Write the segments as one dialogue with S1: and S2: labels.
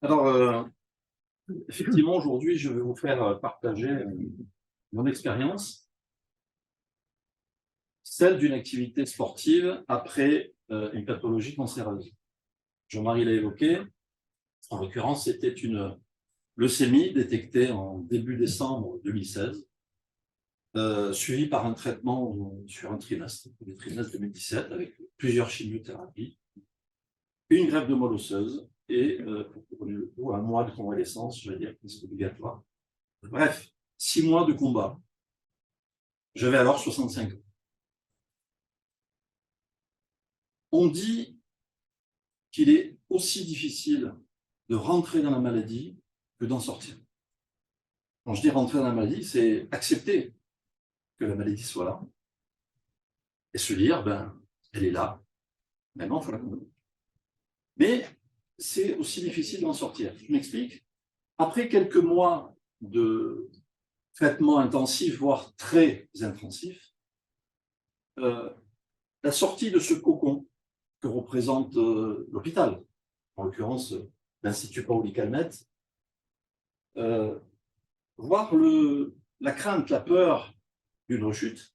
S1: Alors, effectivement, aujourd'hui, je vais vous faire partager mon expérience, celle d'une activité sportive après une pathologie cancéreuse. Jean-Marie l'a évoqué, en l'occurrence, c'était une leucémie détectée en début décembre 2016, suivie par un traitement sur un trimestre, le trimestre 2017, avec plusieurs chimiothérapies, une greffe de moelle osseuse et, pour couronner le tout, un mois de convalescence, je vais dire, presque obligatoire. Bref, 6 mois de combat. J'avais alors 65 ans. On dit qu'il est aussi difficile de rentrer dans la maladie que d'en sortir. Quand je dis rentrer dans la maladie, c'est accepter que la maladie soit là et se dire, elle est là, maintenant il faut la combattre. Mais c'est aussi difficile d'en sortir. Je m'explique. Après quelques mois de traitement intensif, voire très intensif, la sortie de ce cocon que représente l'hôpital, en l'occurrence l'Institut Paoli Calmette, voir la crainte, la peur d'une rechute,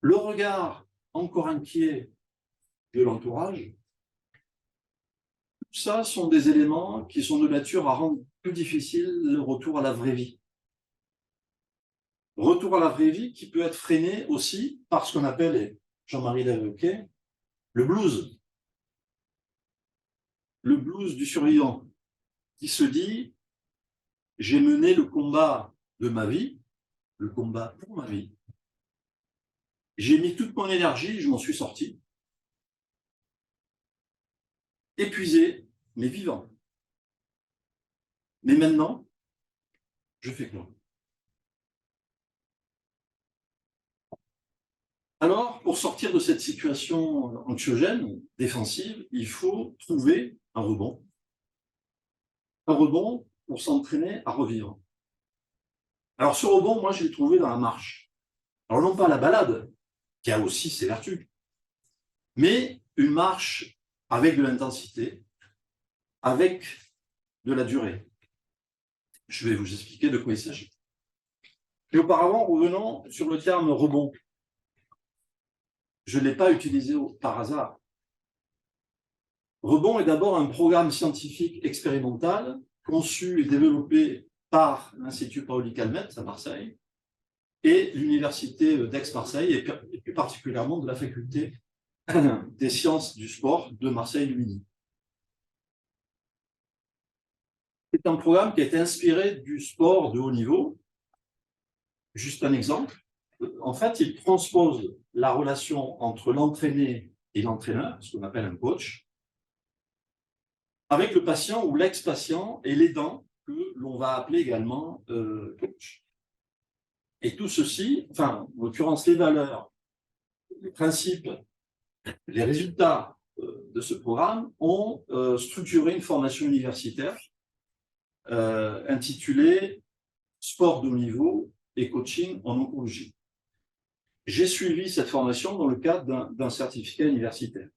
S1: le regard encore inquiet de l'entourage, tout ça sont des éléments qui sont de nature à rendre plus difficile le retour à la vraie vie. Retour à la vraie vie qui peut être freiné aussi par ce qu'on appelle, et Jean-Marie l'a évoqué, le blues. Le blues du survivant qui se dit « j'ai mené le combat de ma vie, le combat pour ma vie, j'ai mis toute mon énergie, je m'en suis sorti, épuisé, mais vivant. Mais maintenant, je fais quoi ?» Alors, pour sortir de cette situation anxiogène, défensive, il faut trouver un rebond. Un rebond pour s'entraîner à revivre. Alors, ce rebond, moi, je l'ai trouvé dans la marche. Alors, non pas la balade, qui a aussi ses vertus, mais une marche avec de l'intensité, avec de la durée. Je vais vous expliquer de quoi il s'agit. Et auparavant, revenons sur le terme rebond. Je ne l'ai pas utilisé par hasard. Rebond est d'abord un programme scientifique expérimental conçu et développé par l'Institut Paoli Calmette à Marseille et l'Université d'Aix-Marseille et plus particulièrement de la faculté des sciences du sport de Marseille-Lumini. C'est un programme qui a été inspiré du sport de haut niveau. Juste un exemple. En fait, il transpose la relation entre l'entraîné et l'entraîneur, ce qu'on appelle un coach, avec le patient ou l'ex-patient et l'aidant, que l'on va appeler également coach. Et tout ceci, en l'occurrence les valeurs, les principes, les résultats de ce programme ont structuré une formation universitaire intitulée « Sport de haut niveau et coaching en oncologie ». J'ai suivi cette formation dans le cadre d'un certificat universitaire.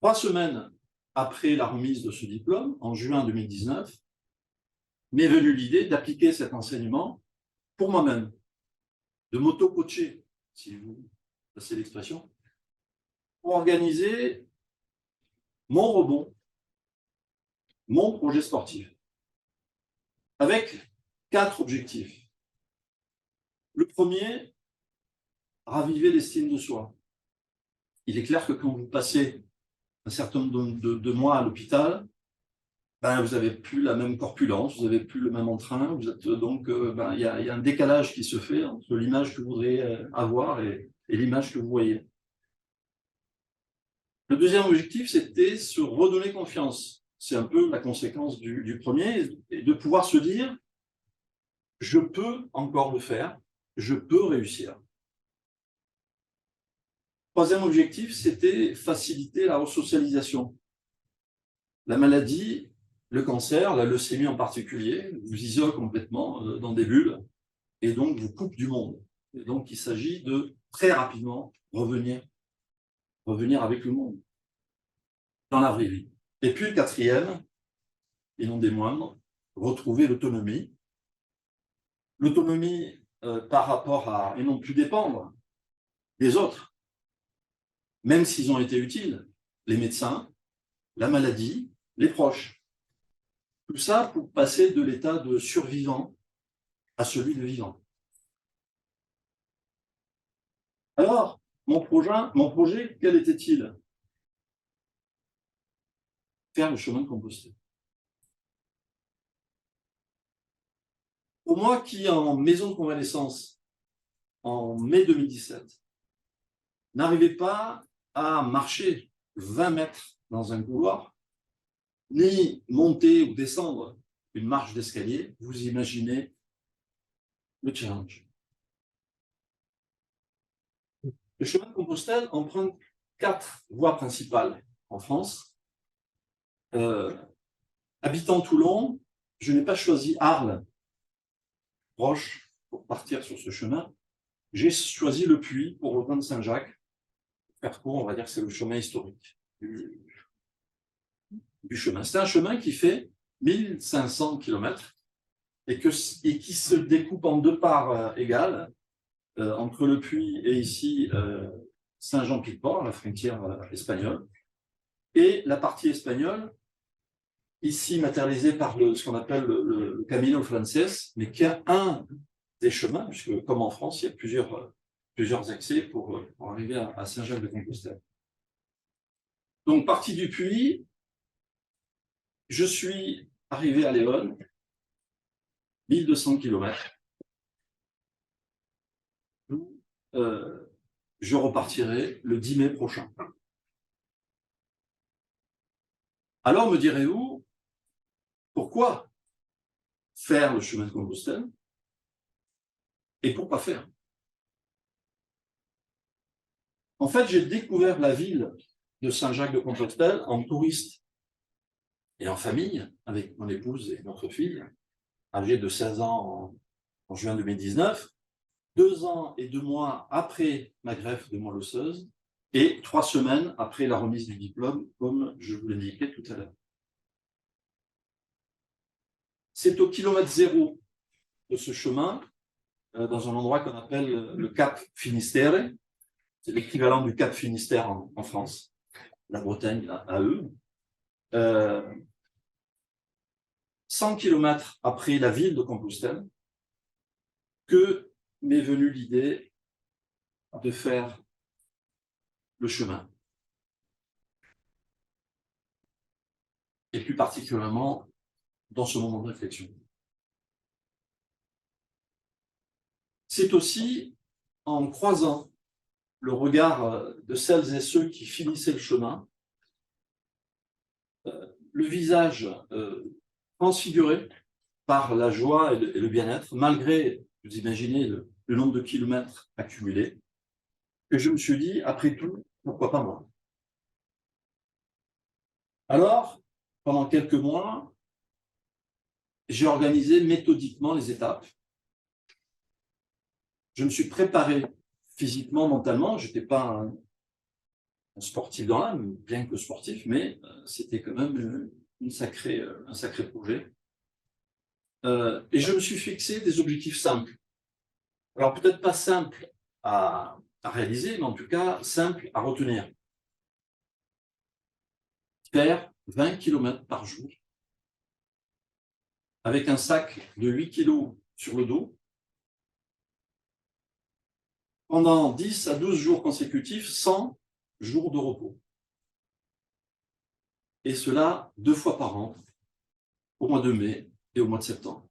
S1: 3 semaines après la remise de ce diplôme, en juin 2019, m'est venue l'idée d'appliquer cet enseignement pour moi-même, de m'auto-coacher, si vous passez l'expression, pour organiser mon rebond, mon projet sportif, avec 4 objectifs. Le premier, raviver l'estime de soi. Il est clair que quand vous passez un certain nombre de mois à l'hôpital, vous n'avez plus la même corpulence, vous n'avez plus le même entrain, vous êtes donc, il y a un décalage qui se fait entre l'image que vous voudriez avoir et l'image que vous voyez. Le deuxième objectif, c'était se redonner confiance. C'est un peu la conséquence du premier, et de pouvoir se dire « je peux encore le faire, je peux réussir ». Troisième objectif, c'était faciliter la resocialisation. La maladie, le cancer, la leucémie en particulier, vous isole complètement dans des bulles et donc vous coupe du monde. Et donc il s'agit de très rapidement revenir avec le monde dans la vraie vie. Et puis le quatrième, et non des moindres, retrouver l'autonomie. L'autonomie par rapport à, et non plus dépendre des autres, même s'ils ont été utiles, les médecins, la maladie, les proches. Tout ça pour passer de l'état de survivant à celui de vivant. Alors, mon projet, quel était-il? Faire le chemin de Compostelle. Pour moi qui, en maison de convalescence, en mai 2017, n'arrivais pas à marcher 20 mètres dans un couloir, ni monter ou descendre une marche d'escalier, vous imaginez le challenge. Le chemin de Compostelle emprunte 4 voies principales en France. Habitant Toulon, je n'ai pas choisi Arles, proche, pour partir sur ce chemin. J'ai choisi Le Puy pour rejoindre Saint-Jacques. Faire court, on va dire que c'est le chemin historique du chemin. C'est un chemin qui fait 1500 km et qui se découpe en 2 parts égales, entre Le Puy et ici Saint-Jean-Pied-de-Port, la frontière espagnole. Et la partie espagnole, ici matérialisée par ce qu'on appelle le Camino Frances, mais qui a un des chemins, puisque comme en France, il y a plusieurs accès pour arriver à Saint-Jacques-de-Compostelle. Donc, parti du Puy, je suis arrivé à Léon, 1200 km. Je repartirai le 10 mai prochain. Alors, me direz-vous, pourquoi faire le chemin de Compostelle et pourquoi faire? En fait, j'ai découvert la ville de Saint-Jacques-de-Compostelle en touriste et en famille, avec mon épouse et notre fille, âgée de 16 ans en juin 2019, 2 ans et 2 mois après ma greffe de moelle osseuse et 3 semaines après la remise du diplôme, comme je vous l'indiquais tout à l'heure. C'est au kilomètre 0 de ce chemin, dans un endroit qu'on appelle le Cap Finistère. C'est l'équivalent du Cap Finistère en France, la Bretagne à eux. 100 km après la ville de Compostelle, que m'est venue l'idée de faire le chemin. Et plus particulièrement dans ce moment de réflexion. C'est aussi en croisant le regard de celles et ceux qui finissaient le chemin, le visage transfiguré par la joie et le bien-être, malgré, vous imaginez, le nombre de kilomètres accumulés, que je me suis dit, après tout, pourquoi pas moi? Alors, pendant quelques mois, j'ai organisé méthodiquement les étapes. Je me suis préparé physiquement, mentalement. Je n'étais pas un sportif dans l'âme, bien que sportif, mais c'était quand même un sacré projet. Et je me suis fixé des objectifs simples. Alors peut-être pas simples à réaliser, mais en tout cas simples à retenir. Faire 20 km par jour, avec un sac de 8 kg sur le dos, pendant 10 à 12 jours consécutifs, sans jours de repos. Et cela 2 fois par an, au mois de mai et au mois de septembre.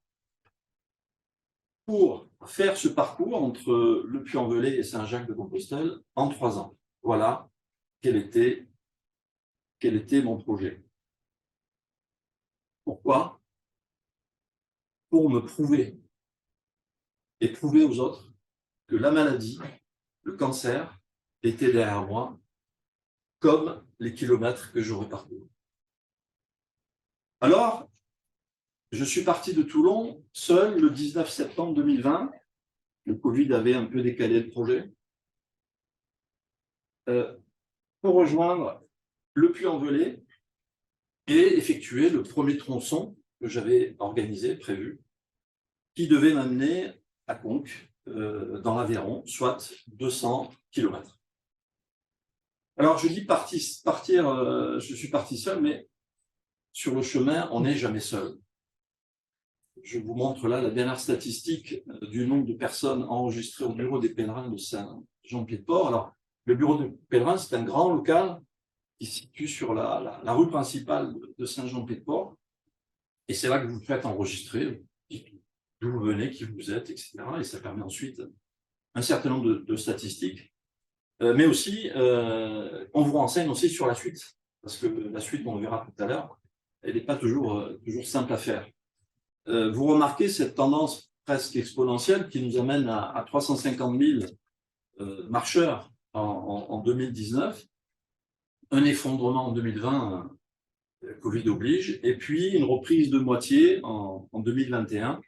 S1: Pour faire ce parcours entre le Puy-en-Velay et Saint-Jacques-de-Compostelle en 3 ans. Voilà quel était mon projet. Pourquoi? Pour me prouver et prouver aux autres que la maladie, le cancer, était derrière moi, comme les kilomètres que j'aurais parcourus. Alors, je suis parti de Toulon seul le 19 septembre 2020. Le Covid avait un peu décalé le projet. Pour rejoindre le Puy-en-Velay et effectuer le premier tronçon que j'avais organisé, prévu, qui devait m'amener à Conques, dans l'Aveyron, soit 200 km. Alors, je dis partir, je suis parti seul, mais sur le chemin, on n'est jamais seul. Je vous montre là la dernière statistique du nombre de personnes enregistrées au bureau des pèlerins de Saint-Jean-Pied-de-Port. Alors, le bureau des pèlerins, c'est un grand local qui se situe sur la rue principale de Saint-Jean-Pied-de-Port. Et c'est là que vous vous faites enregistrer, d'où vous venez, qui vous êtes, etc. Et ça permet ensuite un certain nombre de statistiques. Mais aussi, on vous renseigne aussi sur la suite. Parce que la suite, on le verra tout à l'heure, elle n'est pas toujours simple à faire. Vous remarquez cette tendance presque exponentielle qui nous amène à 350 000 marcheurs en 2019, un effondrement en 2020, Covid oblige, et puis une reprise de moitié en 2021,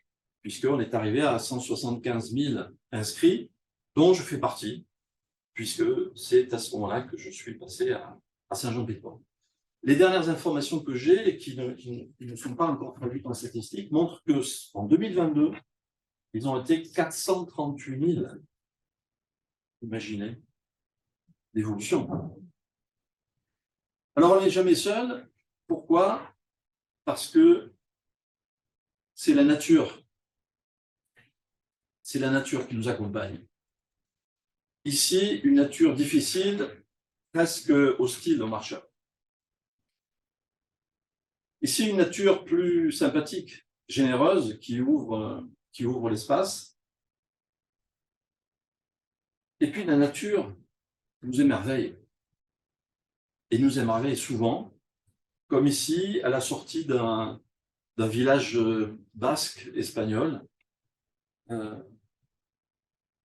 S1: puisqu'on est arrivé à 175 000 inscrits, dont je fais partie, puisque c'est à ce moment-là que je suis passé à Saint-Jean-Pied-de-Port. Les dernières informations que j'ai, et qui ne sont pas encore traduites en statistiques, montrent qu'en 2022, ils ont été 438 000. Imaginez l'évolution. Alors, on n'est jamais seul. Pourquoi? Parce que c'est la nature. C'est la nature qui nous accompagne. Ici, une nature difficile, presque hostile aux marcheurs. Ici, une nature plus sympathique, généreuse, qui ouvre l'espace. Et puis, la nature nous émerveille. Et nous émerveille souvent, comme ici, à la sortie d'un village basque espagnol.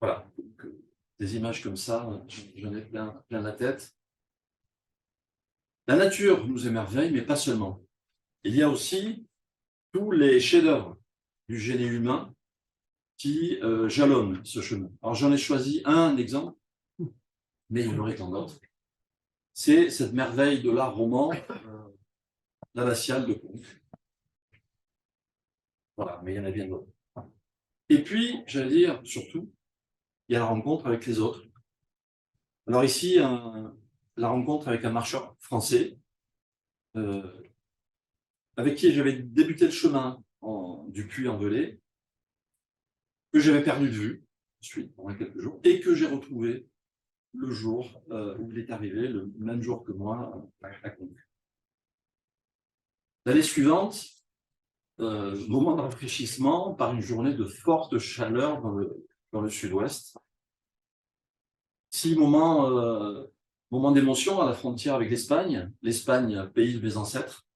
S1: Voilà, des images comme ça, j'en ai plein la tête. La nature nous émerveille, mais pas seulement. Il y a aussi tous les chefs-d'œuvre du génie humain qui jalonnent ce chemin. Alors j'en ai choisi un exemple, mais il y en aurait tant d'autres. C'est cette merveille de l'art roman, l'abbatiale de Conques. Voilà, mais il y en a bien d'autres. Et puis, j'allais dire, surtout, il y a la rencontre avec les autres. Alors ici, la rencontre avec un marcheur français, avec qui j'avais débuté le chemin du Puy-en-Velay, que j'avais perdu de vue ensuite pendant quelques jours, et que j'ai retrouvé le jour où il est arrivé, le même jour que moi, à Conques. L'année suivante, moment de rafraîchissement par une journée de forte chaleur dans le sud-ouest. Moment d'émotion à la frontière avec l'Espagne, pays de mes ancêtres.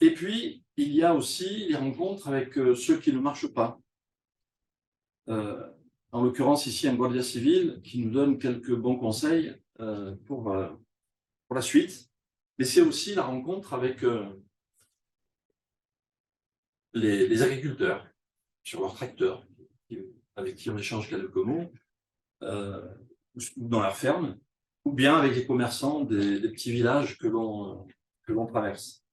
S1: Et puis, il y a aussi les rencontres avec ceux qui ne marchent pas. En l'occurrence, ici, un guardia civil qui nous donne quelques bons conseils pour la suite. Mais c'est aussi la rencontre avec les agriculteurs sur leurs tracteurs, avec qui on échange quelques mots, dans leur ferme, ou bien avec les commerçants des petits villages que l'on traverse.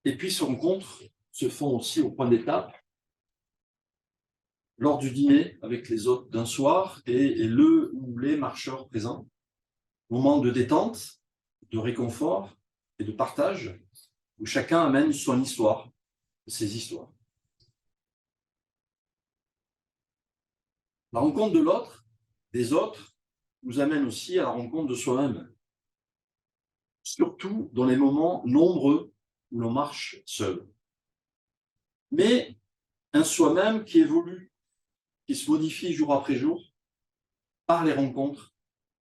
S1: Et puis, ces rencontres se font aussi au point d'étape, lors du dîner avec les hôtes d'un soir et le ou les marcheurs présents. Moment de détente, de réconfort et de partage, où chacun amène son histoire, ses histoires. La rencontre de l'autre, des autres, nous amène aussi à la rencontre de soi-même, surtout dans les moments nombreux où l'on marche seul. Mais un soi-même qui évolue, qui se modifie jour après jour, par les rencontres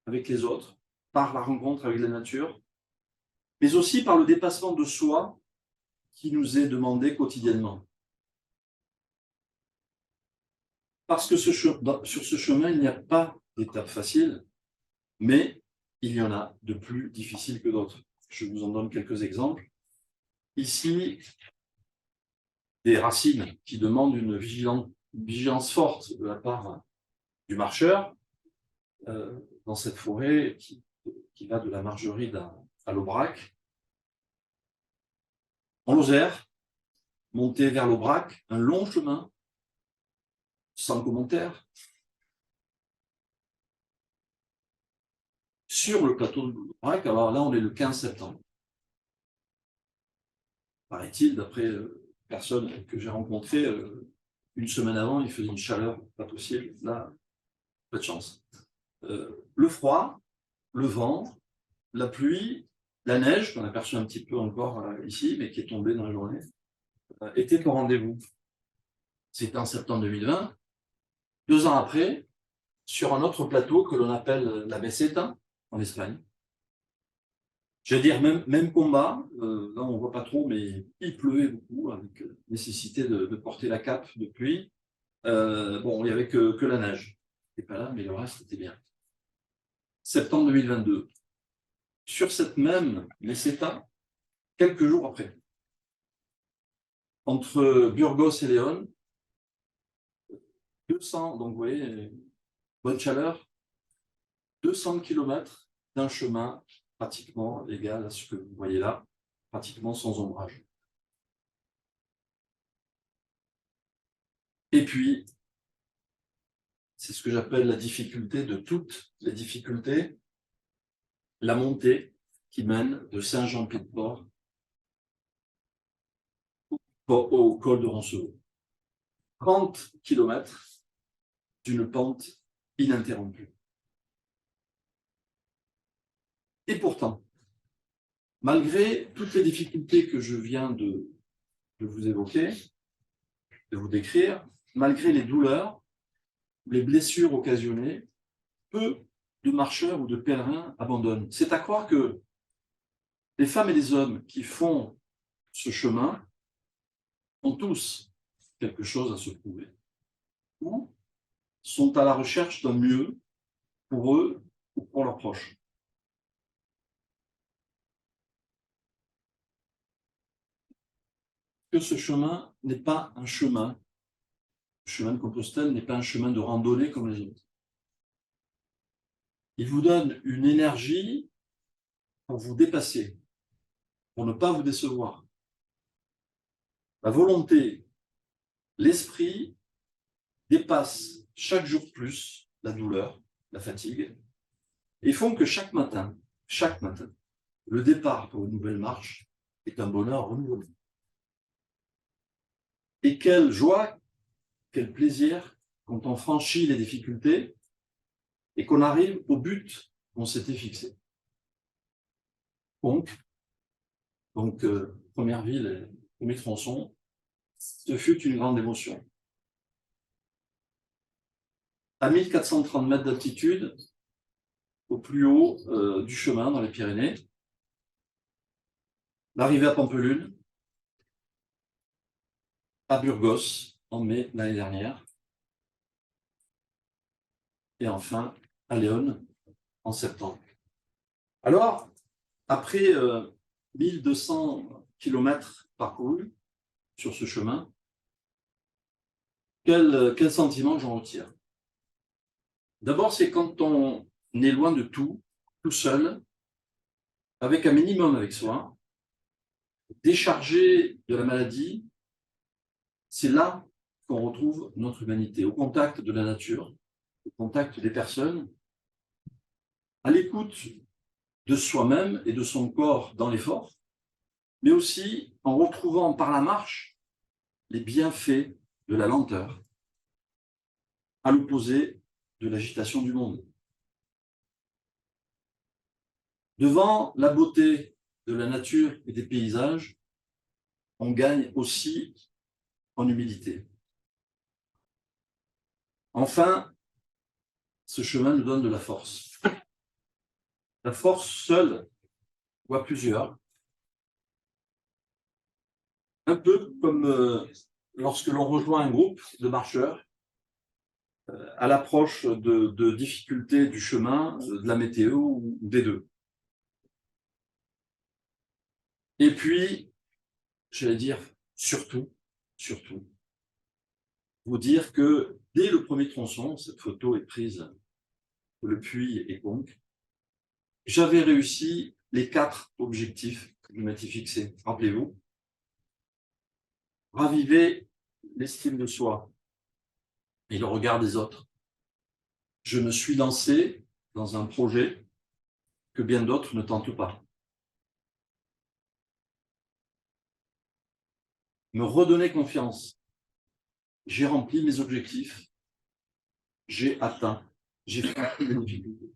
S1: avec les autres, par la rencontre avec la nature, mais aussi par le dépassement de soi qui nous est demandé quotidiennement. Parce que sur ce chemin, il n'y a pas d'étape facile, mais il y en a de plus difficiles que d'autres. Je vous en donne quelques exemples. Ici, des racines qui demandent une vigilance forte de la part du marcheur, dans cette forêt qui va de la Margeride à l'Aubrac. En Lozère, monter vers l'Aubrac, un long chemin, sans commentaire, sur le plateau de l'Aubrac. Alors là, on est le 15 septembre. Paraît-il, d'après personnes que j'ai rencontrées, une semaine avant, il faisait une chaleur pas possible. Là, pas de chance. Le froid, le vent, la pluie, la neige, qu'on aperçoit un petit peu encore ici, mais qui est tombée dans la journée, était au rendez-vous. C'était en septembre 2020. 2 ans après, sur un autre plateau que l'on appelle la Meseta, en Espagne. Je veux dire, même combat, là on ne voit pas trop, mais il pleuvait beaucoup, avec nécessité de porter la cape de pluie. Bon, il n'y avait que la neige. C'était pas là, mais le reste était bien. Septembre 2022. Sur cette même Meseta, quelques jours après, entre Burgos et Léon, 200, donc vous voyez, bonne chaleur, 200 km d'un chemin pratiquement égal à ce que vous voyez là, pratiquement sans ombrage. Et puis, c'est ce que j'appelle la difficulté de toutes les difficultés, la montée qui mène de Saint-Jean-Pied-de-Port au col de Roncevaux. 30 km d'une pente ininterrompue. Et pourtant, malgré toutes les difficultés que je viens de vous évoquer, de vous décrire, malgré les douleurs, les blessures occasionnées, peu de marcheurs ou de pèlerins abandonnent. C'est à croire que les femmes et les hommes qui font ce chemin ont tous quelque chose à se prouver, ou sont à la recherche d'un mieux pour eux ou pour leurs proches. Que ce chemin n'est pas un chemin, le chemin de Compostelle n'est pas un chemin de randonnée comme les autres. Il vous donne une énergie pour vous dépasser, pour ne pas vous décevoir. La volonté, l'esprit dépassent chaque jour plus la douleur, la fatigue, et font que chaque matin, le départ pour une nouvelle marche est un bonheur renouvelé. Et quelle joie, quel plaisir quand on franchit les difficultés et qu'on arrive au but qu'on s'était fixé. Donc première ville, premier tronçon, ce fut une grande émotion. À 1430 mètres d'altitude, au plus haut du chemin dans les Pyrénées, l'arrivée à Pampelune, à Burgos en mai l'année dernière, et enfin à Léon en septembre. Alors, après 1200 km parcourus sur ce chemin, quel sentiment j'en retire? D'abord, c'est quand on est loin de tout seul, avec un minimum avec soi, déchargé de la maladie, c'est là qu'on retrouve notre humanité, au contact de la nature, au contact des personnes, à l'écoute de soi-même et de son corps dans l'effort, mais aussi en retrouvant par la marche les bienfaits de la lenteur, à l'opposé de l'agitation du monde. Devant la beauté de la nature et des paysages, on gagne aussi en humilité. Enfin, ce chemin nous donne de la force. La force seule ou à plusieurs, un peu comme lorsque l'on rejoint un groupe de marcheurs à l'approche de difficultés du chemin, de la météo ou des deux. Et puis, j'allais dire, surtout, vous dire que dès le premier tronçon, cette photo est prise Le Puy et Conques, j'avais réussi les 4 objectifs que je m'étais fixés. Rappelez-vous, raviver l'estime de soi et le regard des autres. Je me suis lancé dans un projet que bien d'autres ne tentent pas. Me redonner confiance. J'ai rempli mes objectifs. J'ai atteint. J'ai franchi les difficultés.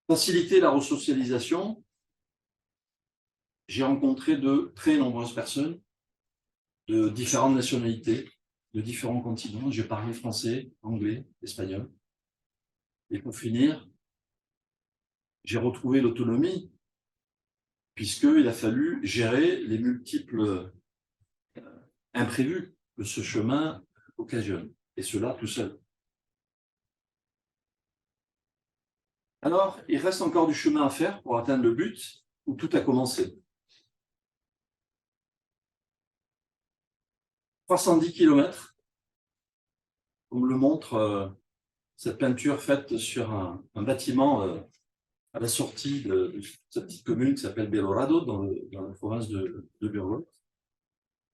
S1: Faciliter la resocialisation. J'ai rencontré de très nombreuses personnes de différentes nationalités, de différents continents. J'ai parlé français, anglais, espagnol. Et pour finir, j'ai retrouvé l'autonomie, puisqu'il a fallu gérer les multiples imprévus que ce chemin occasionne, et cela tout seul. Alors, il reste encore du chemin à faire pour atteindre le but où tout a commencé. 310 km, comme le montre cette peinture faite sur un bâtiment à la sortie de cette petite commune qui s'appelle Belorado, dans la province de Burgos.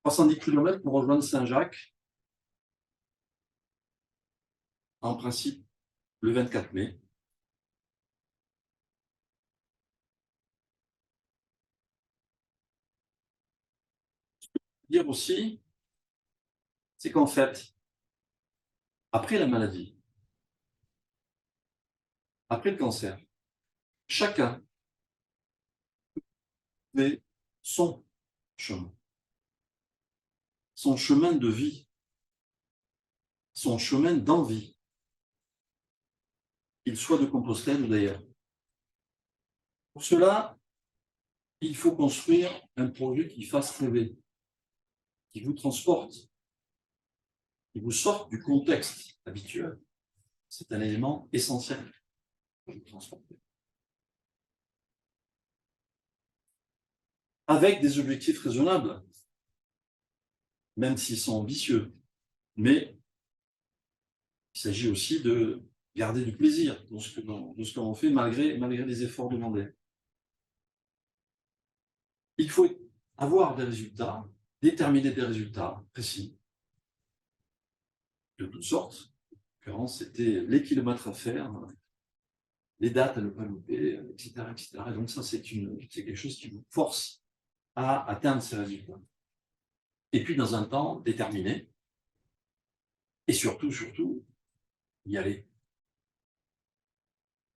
S1: 310 km pour rejoindre Saint-Jacques, en principe le 24 mai. Ce que je veux dire aussi, c'est qu'en fait, après la maladie, après le cancer, chacun fait son chemin de vie, son chemin d'envie, qu'il soit de Compostelle ou d'ailleurs. Pour cela, il faut construire un projet qui fasse rêver, qui vous transporte, qui vous sorte du contexte habituel. C'est un élément essentiel pour vous transporter. Avec des objectifs raisonnables, même s'ils sont ambitieux, mais il s'agit aussi de garder du plaisir dans ce que l'on fait malgré les efforts demandés. Il faut avoir des résultats, déterminer des résultats précis, de toutes sortes. En l'occurrence, c'était les kilomètres à faire, les dates à ne pas louper, etc., etc. Et donc ça, c'est quelque chose qui vous force à atteindre ces résultats. Et puis, dans un temps déterminé, et surtout, y aller.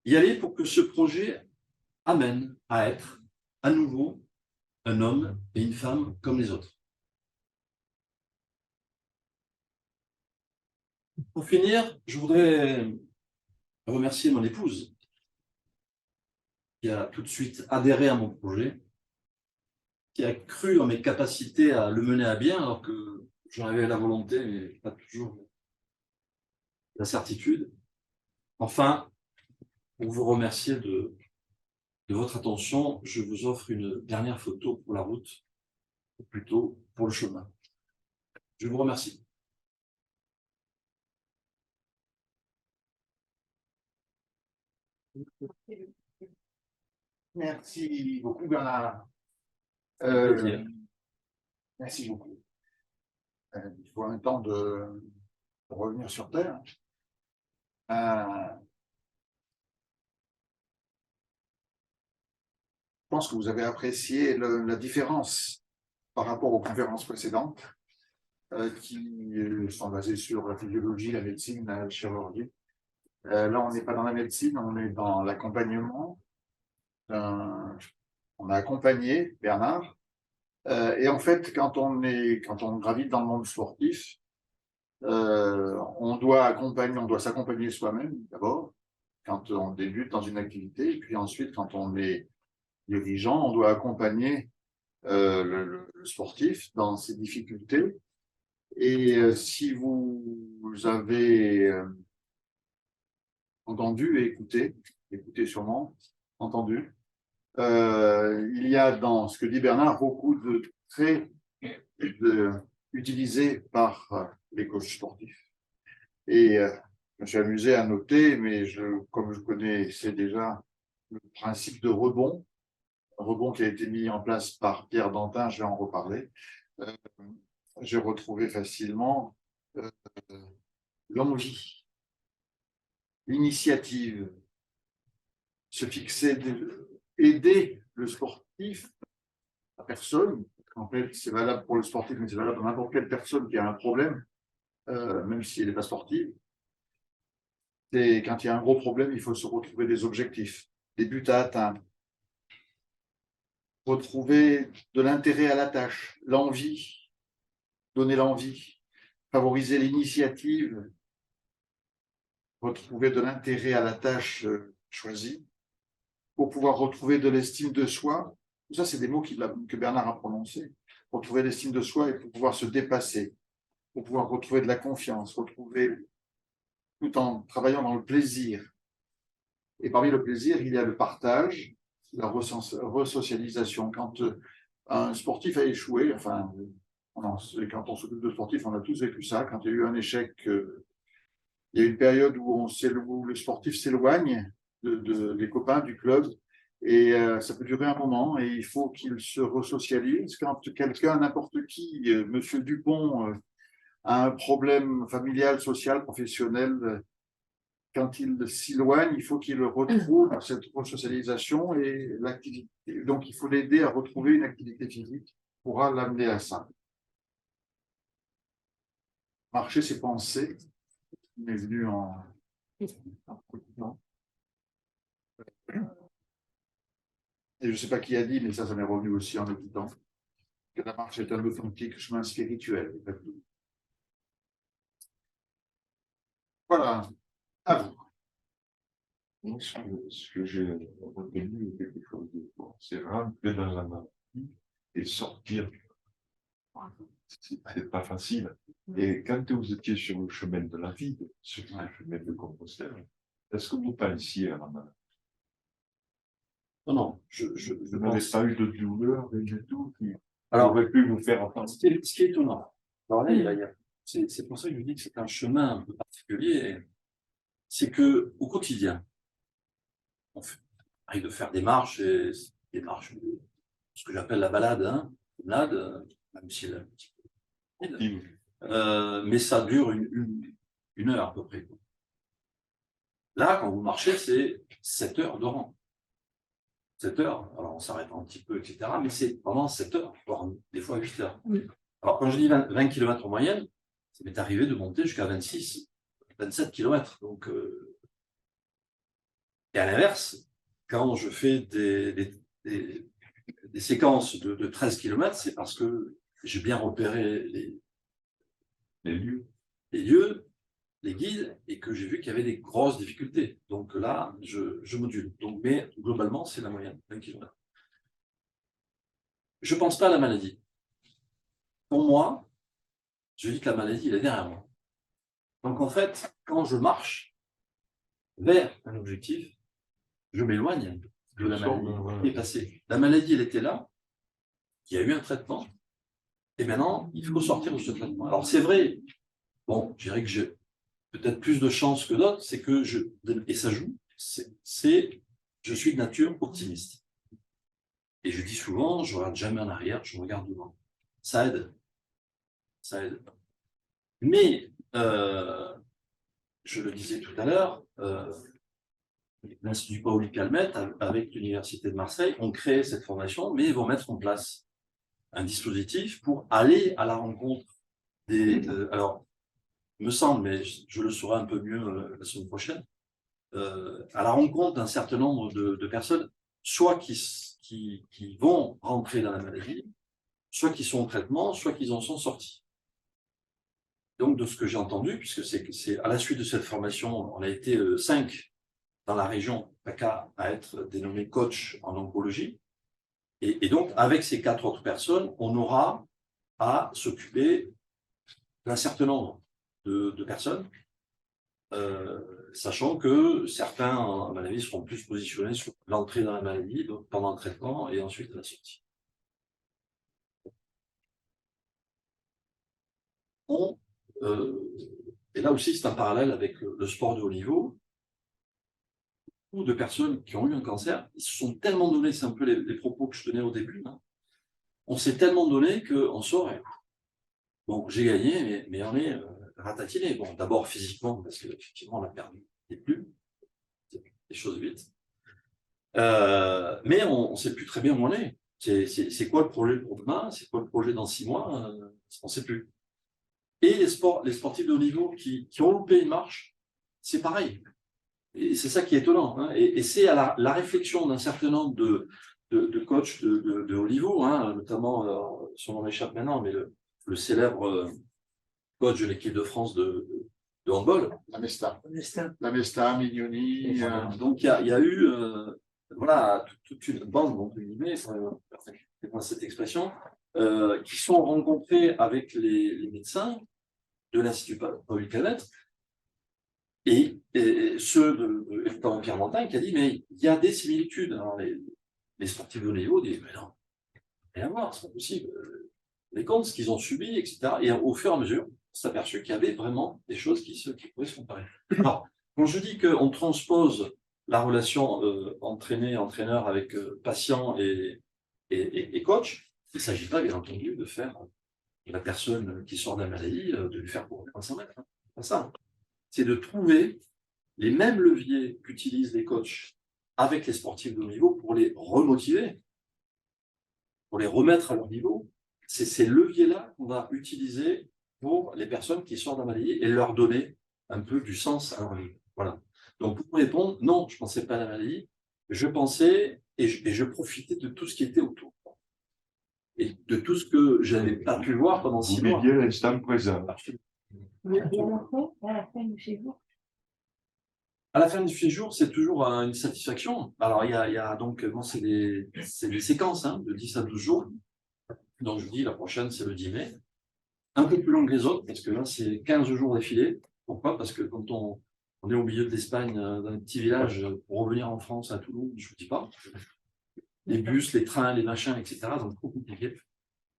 S1: Y aller pour que ce projet amène à être à nouveau un homme et une femme comme les autres. Pour finir, je voudrais remercier mon épouse qui a tout de suite adhéré à mon projet, qui a cru en mes capacités à le mener à bien alors que j'en avais la volonté mais pas toujours la certitude. Enfin, pour vous remercier de votre attention, je vous offre une dernière photo pour la route, ou plutôt pour le chemin. Je vous remercie.
S2: Merci beaucoup, Bernard. Merci beaucoup. Il faut un temps de revenir sur Terre. Je pense que vous avez apprécié la différence par rapport aux conférences précédentes qui sont basées sur la physiologie, la médecine, la chirurgie. Là, on n'est pas dans la médecine, on est dans l'accompagnement. On a accompagné Bernard. Et en fait, quand on gravite dans le monde sportif, on doit s'accompagner soi-même d'abord, quand on débute dans une activité, et puis ensuite, quand on est dirigeant, on doit accompagner le sportif dans ses difficultés. Et si vous avez entendu et écouté sûrement, entendu, il y a dans ce que dit Bernard beaucoup de traits utilisés par les coachs sportifs. Et me suis amusé à noter, mais comme je connaissais déjà le principe de rebond, rebond qui a été mis en place par Pierre Dantin, je vais en reparler, j'ai retrouvé facilement l'envie, l'initiative, se fixer, aider le sportif, la personne. En fait, c'est valable pour le sportif, mais c'est valable pour n'importe quelle personne qui a un problème, même si elle n'est pas sportive. Et quand il y a un gros problème, il faut se retrouver des objectifs, des buts à atteindre, retrouver de l'intérêt à la tâche, l'envie, donner l'envie, favoriser l'initiative, retrouver de l'intérêt à la tâche choisie, pour pouvoir retrouver de l'estime de soi. Tout ça, c'est des mots que Bernard a prononcés. Retrouver l'estime de soi et pour pouvoir se dépasser, pour pouvoir retrouver de la confiance, retrouver tout en travaillant dans le plaisir. Et parmi le plaisir, il y a le partage, la resocialisation. Quand un sportif a échoué, enfin, quand on s'occupe de sportifs, on a tous vécu ça. Quand il y a eu un échec, il y a une période où le sportif s'éloigne des copains du club et ça peut durer un moment et il faut qu'il se resocialise. Quand quelqu'un, n'importe qui, Monsieur Dupont, a un problème familial, social, professionnel, quand il s'éloigne, il faut qu'il retrouve cette resocialisation et l'activité. Donc, il faut l'aider à retrouver une activité physique pour l'amener à ça. Marcher, c'est penser. Il est venu en et je ne sais pas qui a dit, mais ça m'est revenu aussi en écoutant, que la marche est un authentique chemin spirituel. Voilà, à vous.
S3: Moi, ce que j'ai retenu est quelque chose de bon. C'est rentrer dans la maladie et sortir. C'est pas facile. Et quand vous étiez sur le chemin de la vie, sur le chemin de Compostelle, est-ce que vous pensiez à la maladie?
S1: Non,
S3: Vous n'avez pas eu de douleur, rien du tout, qui
S1: Alors,
S3: aurait pu vous faire entendre.
S1: ce qui est étonnant, alors là, c'est pour ça que je vous dis que c'est un chemin un peu particulier, c'est que au quotidien, on arrive de faire des marches, ce que j'appelle la balade, hein, même si elle est un petit peu rapide, mais ça dure une heure à peu près. Là, quand vous marchez, c'est 7 heures de rang. 7 heures, alors on s'arrête un petit peu, etc. Mais c'est pendant 7 heures, voire des fois 8 heures. Oui. Alors quand je dis 20 km en moyenne, ça m'est arrivé de monter jusqu'à 26, 27 km. Donc, et à l'inverse, quand je fais des séquences de 13 km, c'est parce que j'ai bien repéré les lieux, les guides, et que j'ai vu qu'il y avait des grosses difficultés. Donc là, je module. Donc, mais globalement, c'est la moyenne, 20 km. Je ne pense pas à la maladie. Pour moi, je dis que la maladie, elle est derrière moi. Donc en fait, quand je marche vers un objectif, je m'éloigne de la maladie qui est passée. La maladie, elle était là, il y a eu un traitement, et maintenant, il faut sortir de ce traitement. Alors c'est vrai, bon, je dirais que j'ai peut-être plus de chance que d'autres, c'est que et ça joue, je suis de nature optimiste. Et je dis souvent, je ne regarde jamais en arrière, je regarde devant. Ça aide. Ça aide. Mais, je le disais tout à l'heure, l'Institut Paoli Calmette, avec l'Université de Marseille, ont créé cette formation, mais ils vont mettre en place un dispositif pour aller à la rencontre des... alors, il me semble, mais je le saurai un peu mieux la semaine prochaine, à la rencontre d'un certain nombre de personnes, soit qui vont rentrer dans la maladie, soit qui sont en traitement, soit qui en sont sortis. Donc, de ce que j'ai entendu, puisque c'est à la suite de cette formation, on a été 5 dans la région PACA à être dénommés coach en oncologie. Et donc, avec ces 4 autres personnes, on aura à s'occuper d'un certain nombre de personnes, sachant que certains, à mon avis, seront plus positionnés sur l'entrée dans la maladie, donc pendant le traitement et ensuite la sortie. Et là aussi, c'est un parallèle avec le sport de haut niveau. Beaucoup de personnes qui ont eu un cancer, ils se sont tellement donné, c'est un peu les propos que je tenais au début, hein. On s'est tellement donné qu'on sort et bon, j'ai gagné, mais on est ratatiné. Bon, d'abord physiquement, parce qu'effectivement, on a perdu des plumes, des choses vite. Mais on ne sait plus très bien où on est. C'est quoi le projet pour demain? C'est quoi le projet dans 6 mois? On ne sait plus. Et les sportifs de haut niveau qui ont loupé une marche, c'est pareil. Et c'est ça qui est étonnant, hein. Et c'est à la réflexion d'un certain nombre de coachs de haut niveau, hein, notamment, son nom m'échappe maintenant, mais le célèbre coach de l'équipe de France de handball.
S2: La Mesta, Mignoni.
S1: Donc il y a eu voilà, toute une bande, entre guillemets, c'est cette expression, qui sont rencontrés avec les médecins de l'Institut Paul Calmette, et ceux de Pierre Montagne qui a dit, mais il y a des similitudes. Alors, les sportifs de haut niveau disent, mais non, rien à voir, c'est pas possible. Les comptes, ce qu'ils ont subi, etc. Et au fur et à mesure, on s'est aperçu qu'il y avait vraiment des choses qui pouvaient se comparer. Alors, quand je dis qu'on transpose la relation entraîneur avec patient et coach, il ne s'agit pas, bien entendu, de faire la personne qui sort de la maladie, de lui faire courir 500 mètres. C'est pas ça. C'est de trouver les mêmes leviers qu'utilisent les coachs avec les sportifs de haut niveau pour les remotiver, pour les remettre à leur niveau. C'est ces leviers-là qu'on va utiliser pour les personnes qui sortent de la maladie et leur donner un peu du sens à leur vie. Voilà. Donc, pour répondre, non, je ne pensais pas à la maladie, je pensais et je profitais de tout ce qui était autour. Et de tout ce que je n'avais pas pu voir pendant 6 mois.
S3: Vous viviez l'instant présent.
S4: À la fin du séjour.
S1: À la fin du séjour, c'est toujours une satisfaction. Alors, il y a donc, bon, c'est des séquences, hein, de 10 à 12 jours. Donc, je vous dis, la prochaine, c'est le 10 mai. Un peu plus long que les autres, parce que là, c'est 15 jours d'affilée. Pourquoi? Parce que quand on est au milieu de l'Espagne, d'un petit village, pour revenir en France, à Toulouse, je ne vous dis pas. Les bus, les trains, les machins, etc. Donc, trop compliqué.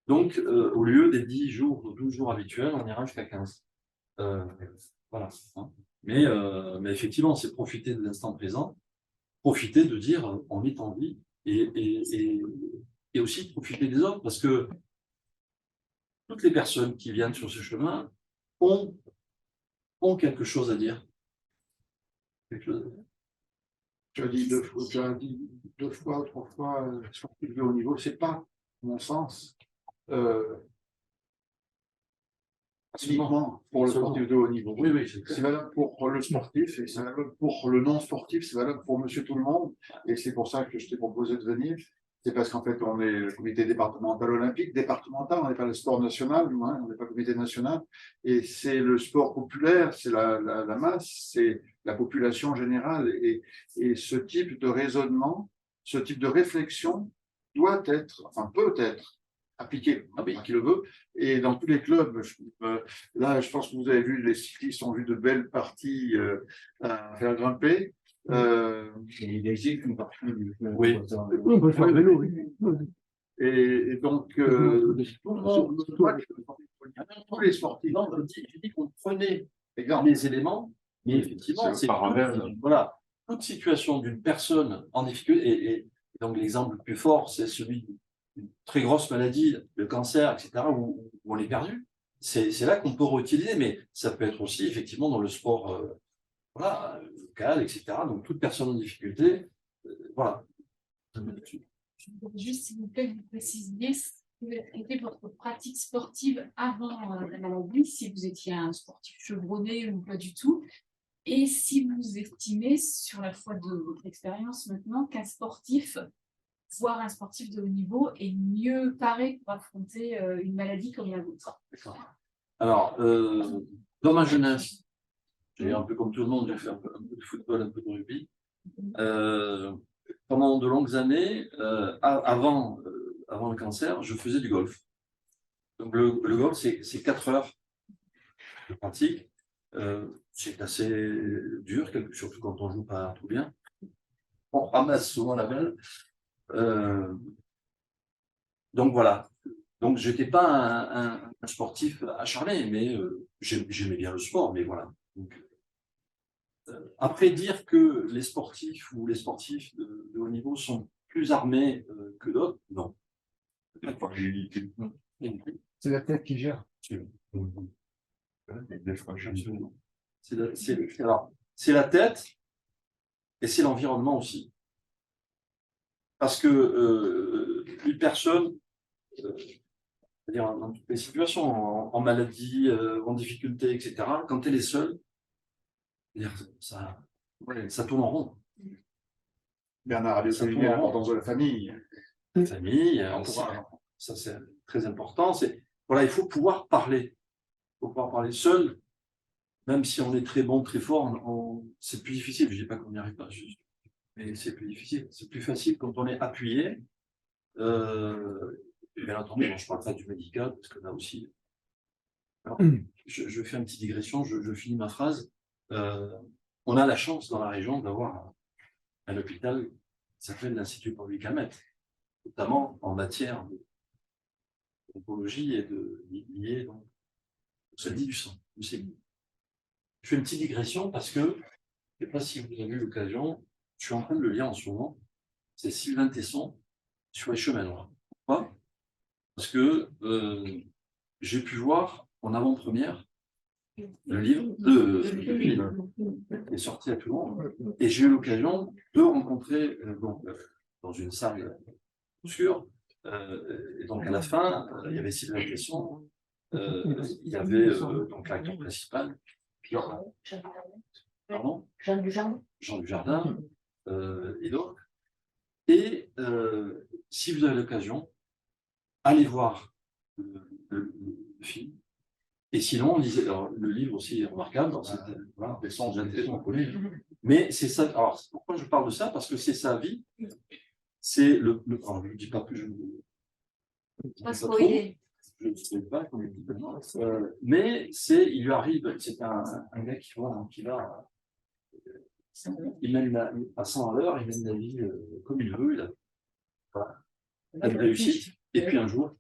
S1: Donc, au lieu des 10 jours ou 12 jours habituels, on ira jusqu'à 15. Voilà. Hein. Mais effectivement, c'est profiter de l'instant présent, profiter de dire on est en vie et aussi profiter des autres, parce que toutes les personnes qui viennent sur ce chemin ont quelque chose à dire.
S2: Tu as dit deux fois, 3 fois, sportif de haut niveau, c'est pas, à mon sens, uniquement pour le sportif de haut niveau.
S1: Oui, oui,
S2: c'est valable pour le sportif, et c'est valable pour le non-sportif, c'est valable pour monsieur tout le monde, et c'est pour ça que je t'ai proposé de venir. C'est parce qu'en fait, on est le comité départemental olympique, on n'est pas le sport national, hein, on n'est pas le comité national, et c'est le sport populaire, c'est la masse, c'est la population générale, et ce type de raisonnement, ce type de réflexion doit être, enfin peut être, appliqué par qui le veut, et dans tous les clubs. Là, je pense que vous avez vu, les cyclistes ont vu de belles parties à faire grimper.
S5: Il existe une partie du
S1: oui.
S5: On peut faire vélo, oui.
S2: Et donc, tous les sportifs.
S1: Non, je dis qu'on prenait les éléments, mais effectivement, c'est voilà, toute situation d'une personne en difficulté, et donc l'exemple le plus fort, c'est celui d'une très grosse maladie, le cancer, etc., où on est perdu. C'est là qu'on peut réutiliser, mais ça peut être aussi effectivement dans le sport voilà, local, etc. Donc toute personne en difficulté, voilà.
S4: Juste, s'il vous plaît, vous précisiez quelle était votre pratique sportive avant la maladie, si vous étiez un sportif chevronné ou pas du tout, et si vous estimez, sur la foi de votre expérience maintenant, qu'un sportif, voire un sportif de haut niveau, est mieux paré pour affronter une maladie comme la vôtre.
S1: Alors, dans ma jeunesse, j'ai un peu comme tout le monde, j'ai fait un peu de football, un peu de rugby. Pendant de longues années, avant le cancer, je faisais du golf. Donc le golf, c'est 4 heures de pratique. C'est assez dur, surtout quand on ne joue pas tout bien. On ramasse souvent la balle. Donc voilà. Donc, je n'étais pas un sportif acharné, mais j'aimais bien le sport, mais voilà. Donc, après, dire que les sportifs ou les sportifs de haut niveau sont plus armés que d'autres, non.
S3: La fragilité.
S5: C'est la tête qui gère.
S3: Des fragilités.
S1: C'est la tête et c'est l'environnement aussi. Parce que une personne, c'est-à-dire dans toutes les situations, en maladie, en difficulté, etc., quand elle est seule, ça tourne en rond.
S2: Bernard a bien
S1: Ça
S2: souligné
S1: tourne en rond.
S2: l'importance de la famille.
S1: La famille,
S2: Entourage.
S1: ça c'est très important. Voilà, il faut pouvoir parler. Il faut pouvoir parler seul, même si on est très bon, très fort, c'est plus difficile. Je ne dis pas qu'on n'y arrive pas, mais c'est plus difficile. C'est plus facile quand on est appuyé. Bien entendu, je ne parle pas du médical, parce que là aussi. Alors, je fais une petite digression, je finis ma phrase. On a la chance dans la région d'avoir un hôpital qui s'appelle l'Institut Paul Calmette, notamment en matière d'oncologie et de liée, donc, ça dit du sang. Je fais une petite digression parce que, je ne sais pas si vous avez eu l'occasion, je suis en train de le lire en ce moment, c'est Sylvain Tesson sur les chemins noirs. Pourquoi? Parce que j'ai pu voir en avant-première le livre, le film est sorti à Toulon, et j'ai eu l'occasion de rencontrer dans une salle obscure, et donc à la fin, il y avait Sylvain Tesson, il y avait donc l'acteur principal, pardon,
S6: Jean Dujardin.
S1: Jean Dujardin, et d'autres. Et si vous avez l'occasion, allez voir le film. Et sinon, lisez, alors, le livre aussi est remarquable, voilà, des sens d'intérêt, on connaît. Mais c'est ça. Alors, pourquoi je parle de ça? Parce que c'est sa vie. C'est alors, je ne dis pas plus. Je
S6: Pas spoiler.
S1: Je ne sais pas, comme il dit. Mais il lui arrive, c'est un gars qui va il mène à 100 à l'heure, il mène la vie comme il veut, il a une réussite. Et puis un jour,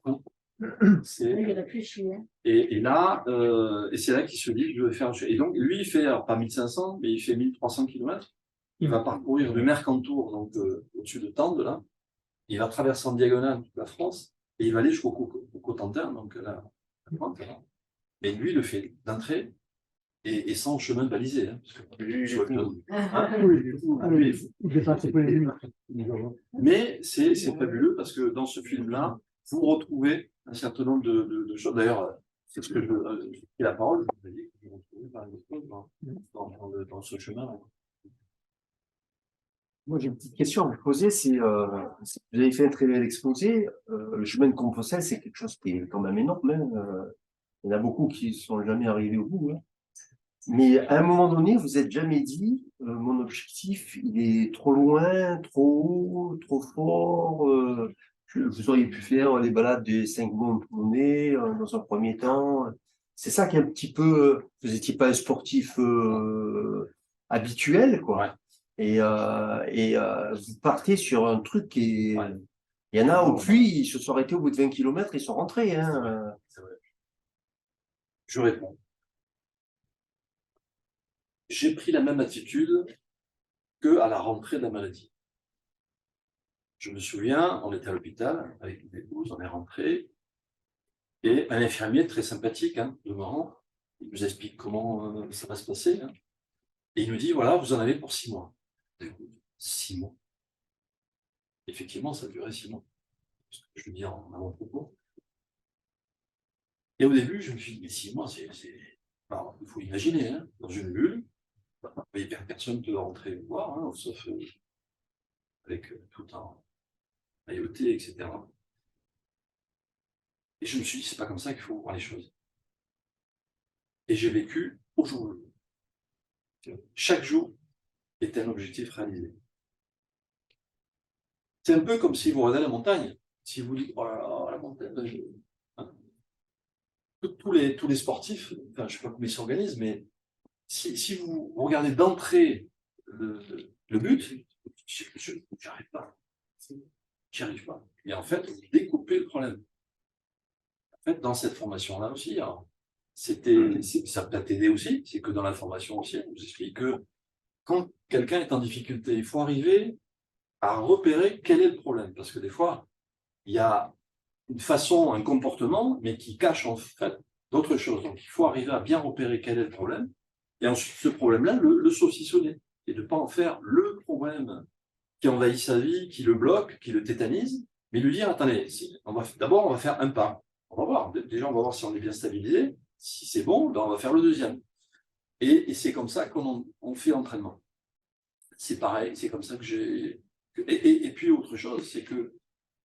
S6: Il réfléchit.
S1: et là, et c'est là qu'il se dit, je vais faire. Et donc, lui, il fait, alors pas 1500, mais il fait 1300 km. Il va parcourir du Mercantour, donc au-dessus de Tende, là. Il va traverser en diagonale toute la France, et il va aller jusqu'au Cotentin, donc là, à Pointe, là. Et lui, il le fait d'entrée, et sans chemin balisé. Hein, parce que, mais c'est fabuleux, parce que dans ce film-là, vous retrouvez un certain nombre de choses. D'ailleurs, c'est ce que j'ai pris la parole, je vous ai dit que je retrouvais par exemple dans ce chemin.
S5: Moi, j'ai une petite question à vous poser. Vous avez fait un très bel exposé. Le chemin de Compostelle, c'est quelque chose qui est quand même énorme. Hein. Il y en a beaucoup qui ne sont jamais arrivés au bout. Hein. Mais à un moment donné, vous n'êtes jamais dit, mon objectif, il est trop loin, trop haut, trop fort. Vous auriez pu faire les balades des 5 mondes polonais dans un premier temps. C'est ça qui est un petit peu. Vous n'étiez pas un sportif habituel, quoi.
S1: Ouais.
S5: Et vous partez sur un truc qui est.
S1: Ouais.
S5: Il y en a au puits, ils se sont arrêtés au bout de 20 km, ils sont rentrés. Hein.
S1: C'est vrai. Je réponds. J'ai pris la même attitude qu'à la rentrée de la maladie. Je me souviens, on était à l'hôpital avec une épouse, on est rentré, et un infirmier très sympathique, hein, demeurant, il nous explique comment ça va se passer. Hein, et il nous dit, voilà, vous en avez pour 6 mois. 6 mois. Effectivement, ça durait 6 mois. Je veux dire en avant-propos. Et au début, je me suis dit, mais 6 mois, alors, il faut imaginer, hein, dans une bulle, il n'y a personne qui doit rentrer voir, hein, sauf avec tout un IoT, etc. Et je me suis dit, c'est pas comme ça qu'il faut voir les choses. Et j'ai vécu au jour le jour. Chaque jour était un objectif réalisé. C'est un peu comme si vous regardez la montagne. Si vous dites, oh là là, la montagne, hein. Tous les sportifs, enfin, je ne sais pas comment ils s'organisent, mais si vous regardez d'entrée le but, je n'y arrive pas. J'y arrive pas. Et en fait, vous découpez le problème. En fait, dans cette formation-là aussi, alors, ça peut t'aider aussi, c'est que dans la formation aussi, on vous explique que quand quelqu'un est en difficulté, il faut arriver à repérer quel est le problème. Parce que des fois, il y a une façon, un comportement, mais qui cache en fait d'autres choses. Donc, il faut arriver à bien repérer quel est le problème. Et ensuite, ce problème-là, le saucissonner. Et de ne pas en faire le problème qui envahit sa vie, qui le bloque, qui le tétanise, mais lui dire, attendez, d'abord, on va faire un pas. On va voir. Déjà, on va voir si on est bien stabilisé. Si c'est bon, ben on va faire le deuxième. Et c'est comme ça qu'on fait l'entraînement. C'est pareil, c'est comme ça que j'ai... Et puis, autre chose, c'est que,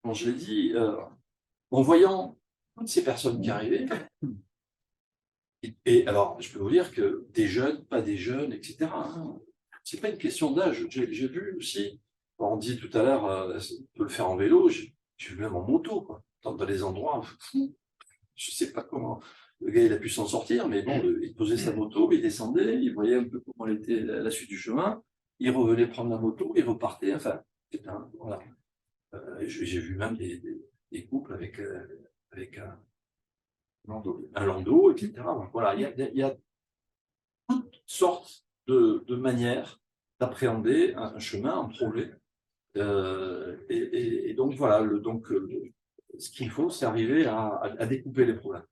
S1: quand je l'ai dit, en voyant toutes ces personnes qui arrivaient, et alors, je peux vous dire que des jeunes, pas des jeunes, etc., c'est pas une question d'âge. J'ai vu aussi, on dit tout à l'heure, on peut le faire en vélo, j'ai vu même en moto, quoi. Dans des endroits fous. Je sais pas comment le gars il a pu s'en sortir, mais bon, il posait sa moto, il descendait, il voyait un peu comment était la suite du chemin, il revenait prendre la moto, il repartait, enfin, voilà. J'ai vu même des couples avec un landau, etc. Donc, voilà, il y a toutes sortes de manières d'appréhender un chemin, un projet. Et donc voilà, ce qu'il faut, c'est arriver à découper les problèmes.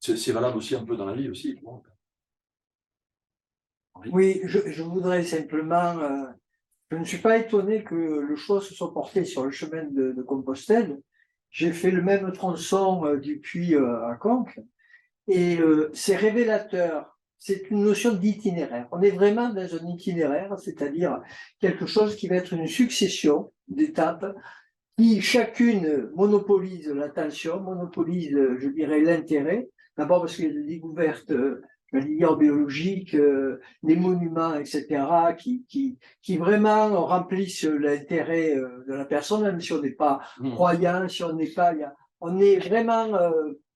S1: C'est valable aussi un peu dans la vie aussi. Bon.
S7: Oui, je voudrais simplement, je ne suis pas étonné que le choix se soit porté sur le chemin de Compostelle. J'ai fait le même tronçon du Puy à Conques, et c'est révélateur. C'est une notion d'itinéraire. On est vraiment dans un itinéraire, c'est-à-dire quelque chose qui va être une succession d'étapes qui chacune monopolise l'attention, monopolise, je dirais, l'intérêt. D'abord parce qu'il y a des découvertes, biologiques, des monuments, etc., qui vraiment remplissent l'intérêt de la personne, même si on n'est pas croyant, si on n'est pas, on est vraiment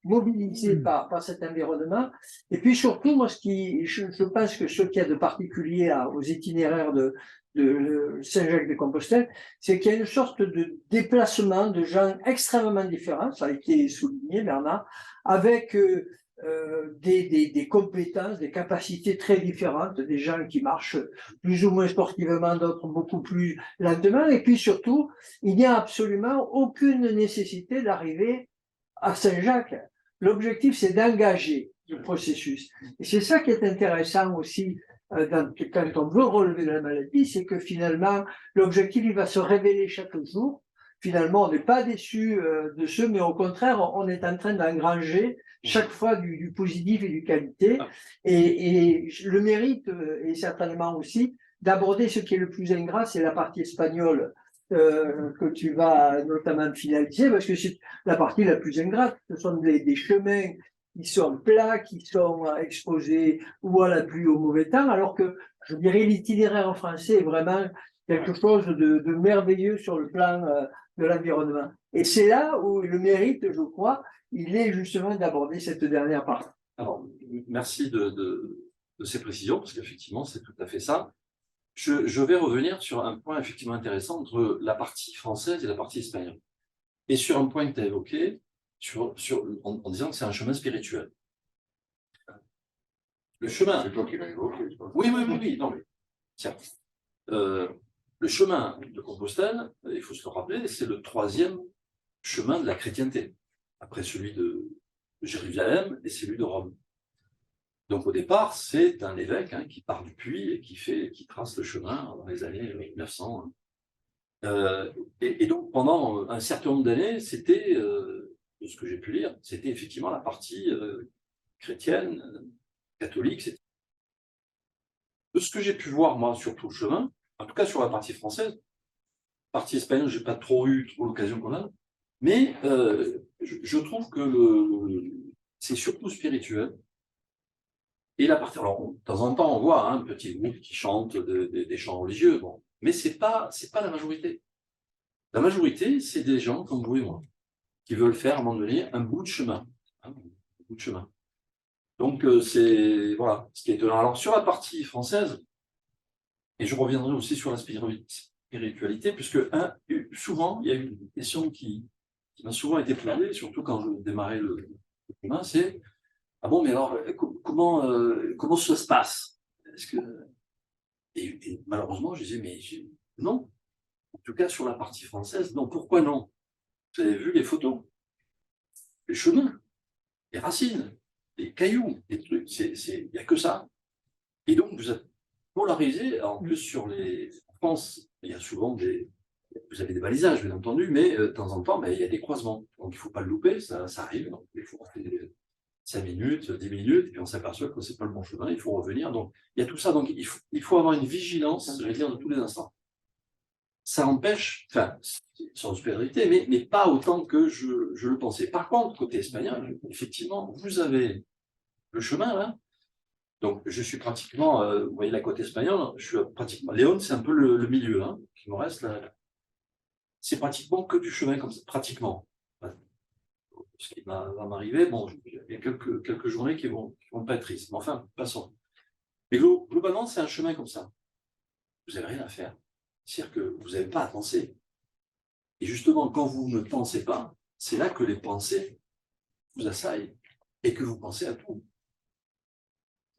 S7: mobilisé par cet environnement. Et puis surtout, moi, je pense que ce qu'il y a de particulier aux itinéraires de Saint-Jacques-de-Compostelle, c'est qu'il y a une sorte de déplacement de gens extrêmement différents, ça a été souligné, Bernard, avec des compétences, des capacités très différentes, des gens qui marchent plus ou moins sportivement, d'autres beaucoup plus lentement, et puis surtout, il n'y a absolument aucune nécessité d'arriver à Saint-Jacques. L'objectif, c'est d'engager le processus. Et c'est ça qui est intéressant aussi quand on veut relever la maladie, c'est que finalement, l'objectif, il va se révéler chaque jour. Finalement, on n'est pas déçu de ce, mais au contraire, on est en train d'engranger chaque fois du positif et du qualité. Et le mérite est certainement aussi d'aborder ce qui est le plus ingrat, c'est la partie espagnole que tu vas notamment finaliser, parce que c'est la partie la plus ingrate. Ce sont des chemins qui sont plats, qui sont exposés ou à la pluie ou au mauvais temps, alors que je dirais l'itinéraire en français est vraiment quelque chose de merveilleux sur le plan de l'environnement. Et c'est là où le mérite, je crois, il est justement d'aborder cette dernière partie.
S1: Alors, merci de ces précisions, parce qu'effectivement, c'est tout à fait ça. Je vais revenir sur un point effectivement intéressant entre la partie française et la partie espagnole. Et sur un point que tu as évoqué, en disant que c'est un chemin spirituel. Le chemin.
S2: C'est toi qui l'as évoqué.
S1: Oui, non, mais tiens. Le chemin de Compostelle, il faut se le rappeler, c'est le 3e chemin de la chrétienté, après celui de Jérusalem et celui de Rome. Donc au départ, c'est un évêque qui part du Puy et qui trace le chemin dans les années 1900. Et donc pendant un certain nombre d'années, c'était, de ce que j'ai pu lire, c'était effectivement la partie chrétienne, catholique. De ce que j'ai pu voir, moi, sur tout le chemin, en tout cas sur la partie française, partie espagnole, j'ai pas trop eu l'occasion qu'on a, mais je trouve que c'est surtout spirituel. Et la partie, alors, de temps en temps, on voit un petit groupe qui chante des chants religieux, bon, mais c'est pas la majorité. La majorité, c'est des gens comme vous et moi, qui veulent faire à un moment donné un bout de chemin. Un bout de chemin. Donc, c'est voilà, ce qui est étonnant. Alors, sur la partie française, et je reviendrai aussi sur la spiritualité, puisque souvent, il y a eu une question qui m'a souvent été posée, surtout quand je démarrais Le chemin, c'est ah bon, mais alors comment ça se passe? Est-ce que et malheureusement, je disais mais non. En tout cas, sur la partie française, non. Pourquoi non? Vous avez vu les photos, les chemins, les racines, les cailloux, les trucs. Il n'y a que ça. Et donc, vous êtes polarisé. En plus, en France, il y a souvent vous avez des balisages, bien entendu, mais de temps en temps, il y a des croisements. Donc, il ne faut pas le louper, ça arrive. Donc, il faut rester 5 minutes, 10 minutes, et puis on s'aperçoit que ce n'est pas le bon chemin, il faut revenir. Donc, il y a tout ça. Donc, il faut avoir une vigilance, je vais dire, de tous les instants. Ça empêche, enfin, sans supériorité, mais pas autant que je le pensais. Par contre, côté espagnol, effectivement, vous avez le chemin, là. Donc, je suis pratiquement, vous voyez la côte espagnole, je suis pratiquement, Léon, c'est un peu le milieu, hein, qui me reste là. C'est pratiquement que du chemin comme ça, pratiquement. Ce qui va m'arriver, bon, il y a quelques journées qui vont pas être tristes. Mais enfin, passons. Mais globalement, c'est un chemin comme ça. Vous n'avez rien à faire. C'est-à-dire que vous n'avez pas à penser. Et justement, quand vous ne pensez pas, c'est là que les pensées vous assaillent et que vous pensez à tout.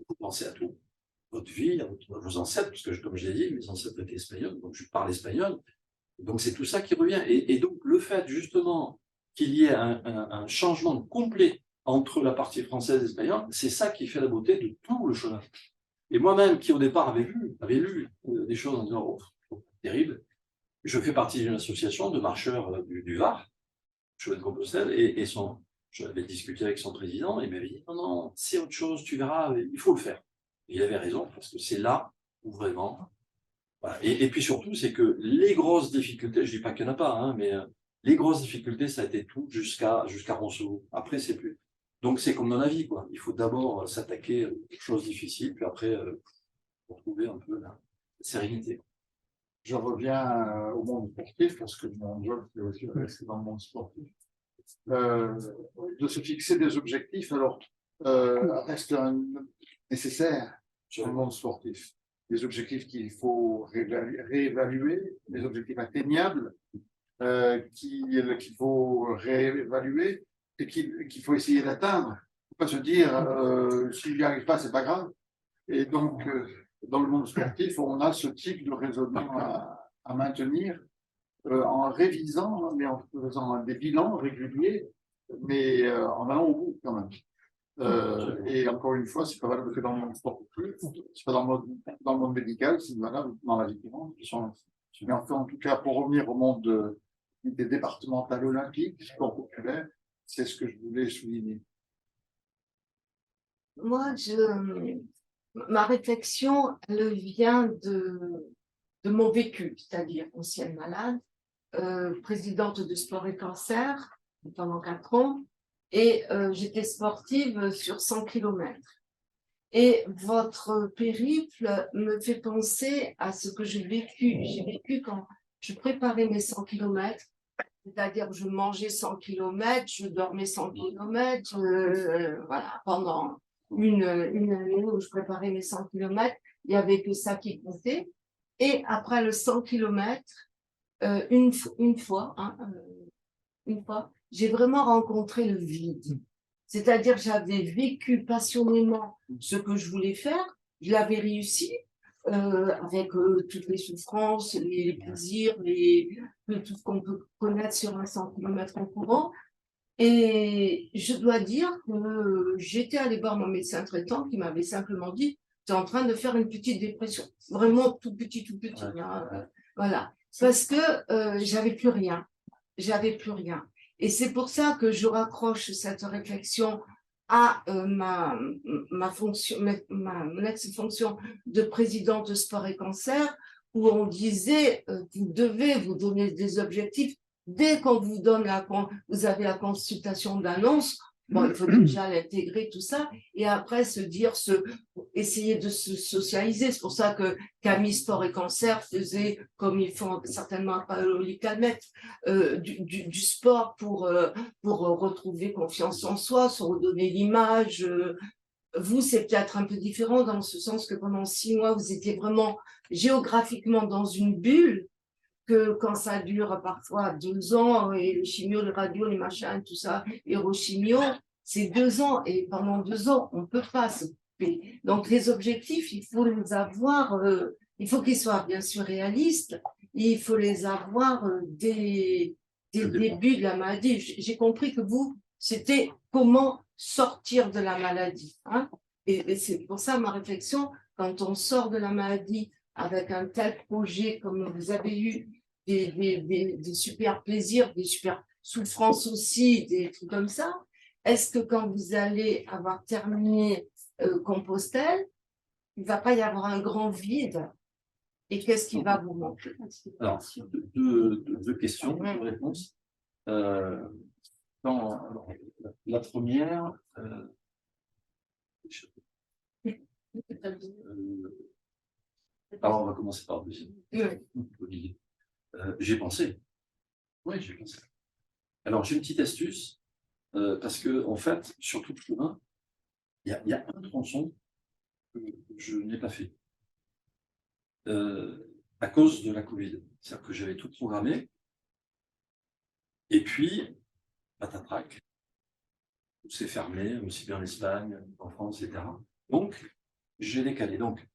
S1: Vous pensez à tout. Votre vie, vos ancêtres, parce que comme je l'ai dit, mes ancêtres étaient espagnols, donc je parle espagnol. Donc c'est tout ça qui revient. Et donc le fait justement qu'il y ait un changement complet entre la partie française et espagnole, c'est ça qui fait la beauté de tout le chemin. Et moi-même, qui au départ avait lu des choses en disant oh, terrible, je fais partie d'une association de marcheurs du Var, chemin de Compostelle, et j'avais discuté avec son président, et il m'avait dit non, c'est autre chose, tu verras, il faut le faire. Et il avait raison, parce que c'est là où vraiment. Voilà. Et puis surtout, c'est que les grosses difficultés, je ne dis pas qu'il n'y en a pas, hein, mais les grosses difficultés, ça a été tout jusqu'à Roncevaux. Après, c'est plus. Donc, c'est comme dans la vie, quoi. Il faut d'abord s'attaquer aux choses difficiles, puis après, retrouver un peu la sérénité.
S2: Je reviens au monde sportif, parce que mon job, c'est aussi de rester dans le monde sportif. De se fixer des objectifs, alors, reste nécessaire sur le monde sportif. Des objectifs qu'il faut réévaluer, des objectifs atteignables qu'il faut réévaluer et qu'il faut essayer d'atteindre. Il ne faut pas se dire si je n'y arrive pas, c'est pas grave. Et donc, dans le monde sportif, on a ce type de raisonnement à maintenir en révisant, mais en faisant des bilans réguliers, mais en allant au bout quand même. Et encore une fois, c'est pas valable que dans le monde sportif, c'est pas dans le monde médical, c'est valable dans la vie courante. Mais enfin, en tout cas, pour revenir au monde des départementales olympiques, sport populaire, c'est ce que je voulais souligner.
S6: Moi, ma réflexion, elle vient de mon vécu, c'est-à-dire ancienne malade, présidente de Sport et Cancer pendant 4 ans, et j'étais sportive sur 100 km. Et votre périple me fait penser à ce que j'ai vécu. J'ai vécu quand je préparais mes 100 km, c'est-à-dire je mangeais 100 km, je dormais 100 km, voilà, pendant une année où je préparais mes 100 km, il n'y avait que ça qui comptait. Et après le 100 km, une fois, j'ai vraiment rencontré le vide. C'est-à-dire, j'avais vécu passionnément ce que je voulais faire, je l'avais réussi, avec toutes les souffrances, les plaisirs, tout ce qu'on peut connaître sur un 100 km en courant. Et je dois dire que j'étais allée voir mon médecin traitant qui m'avait simplement dit « tu es en train de faire une petite dépression ». Vraiment tout petit, hein, voilà. Parce que j'avais plus rien. Et c'est pour ça que je raccroche cette réflexion à ma fonction, mon ex-fonction de présidente de Sport et Cancer, où on disait vous devez vous donner des objectifs dès qu'on vous donne vous avez la consultation d'annonce. Bon, il faut déjà l'intégrer, tout ça, et après essayer de se socialiser. C'est pour ça que Camille Sport et Cancer faisait, comme ils font certainement à Paoli Calmette, du sport pour retrouver confiance en soi, se redonner l'image. Vous, c'est peut-être un peu différent dans ce sens que pendant 6 mois, vous étiez vraiment géographiquement dans une bulle, que quand ça dure parfois 2 ans, et le chimio, le radio, les machins, tout ça, et chimio, c'est 2 ans et pendant 2 ans, on ne peut pas se couper. Donc, les objectifs, il faut les avoir, il faut qu'ils soient bien sûr réalistes, et il faut les avoir dès le début de la maladie. J'ai compris que vous, c'était comment sortir de la maladie. Hein, et c'est pour ça ma réflexion, quand on sort de la maladie avec un tel projet comme vous avez eu, des super plaisirs, des super souffrances aussi, des trucs comme ça, est-ce que quand vous allez avoir terminé Compostelle, il ne va pas y avoir un grand vide? Et qu'est-ce qui va vous manquer?
S1: Alors, deux questions, deux réponses. La première, alors on va commencer par le deuxième.
S6: Oui.
S1: J'ai pensé. Oui, j'ai pensé. Alors, j'ai une petite astuce, parce que, en fait, sur tout le chemin, il y a un tronçon que je n'ai pas fait. À cause de la Covid. C'est-à-dire que j'avais tout programmé. Et puis, patatrac, tout s'est fermé, aussi bien en Espagne, en France, etc. Donc, j'ai décalé. Donc,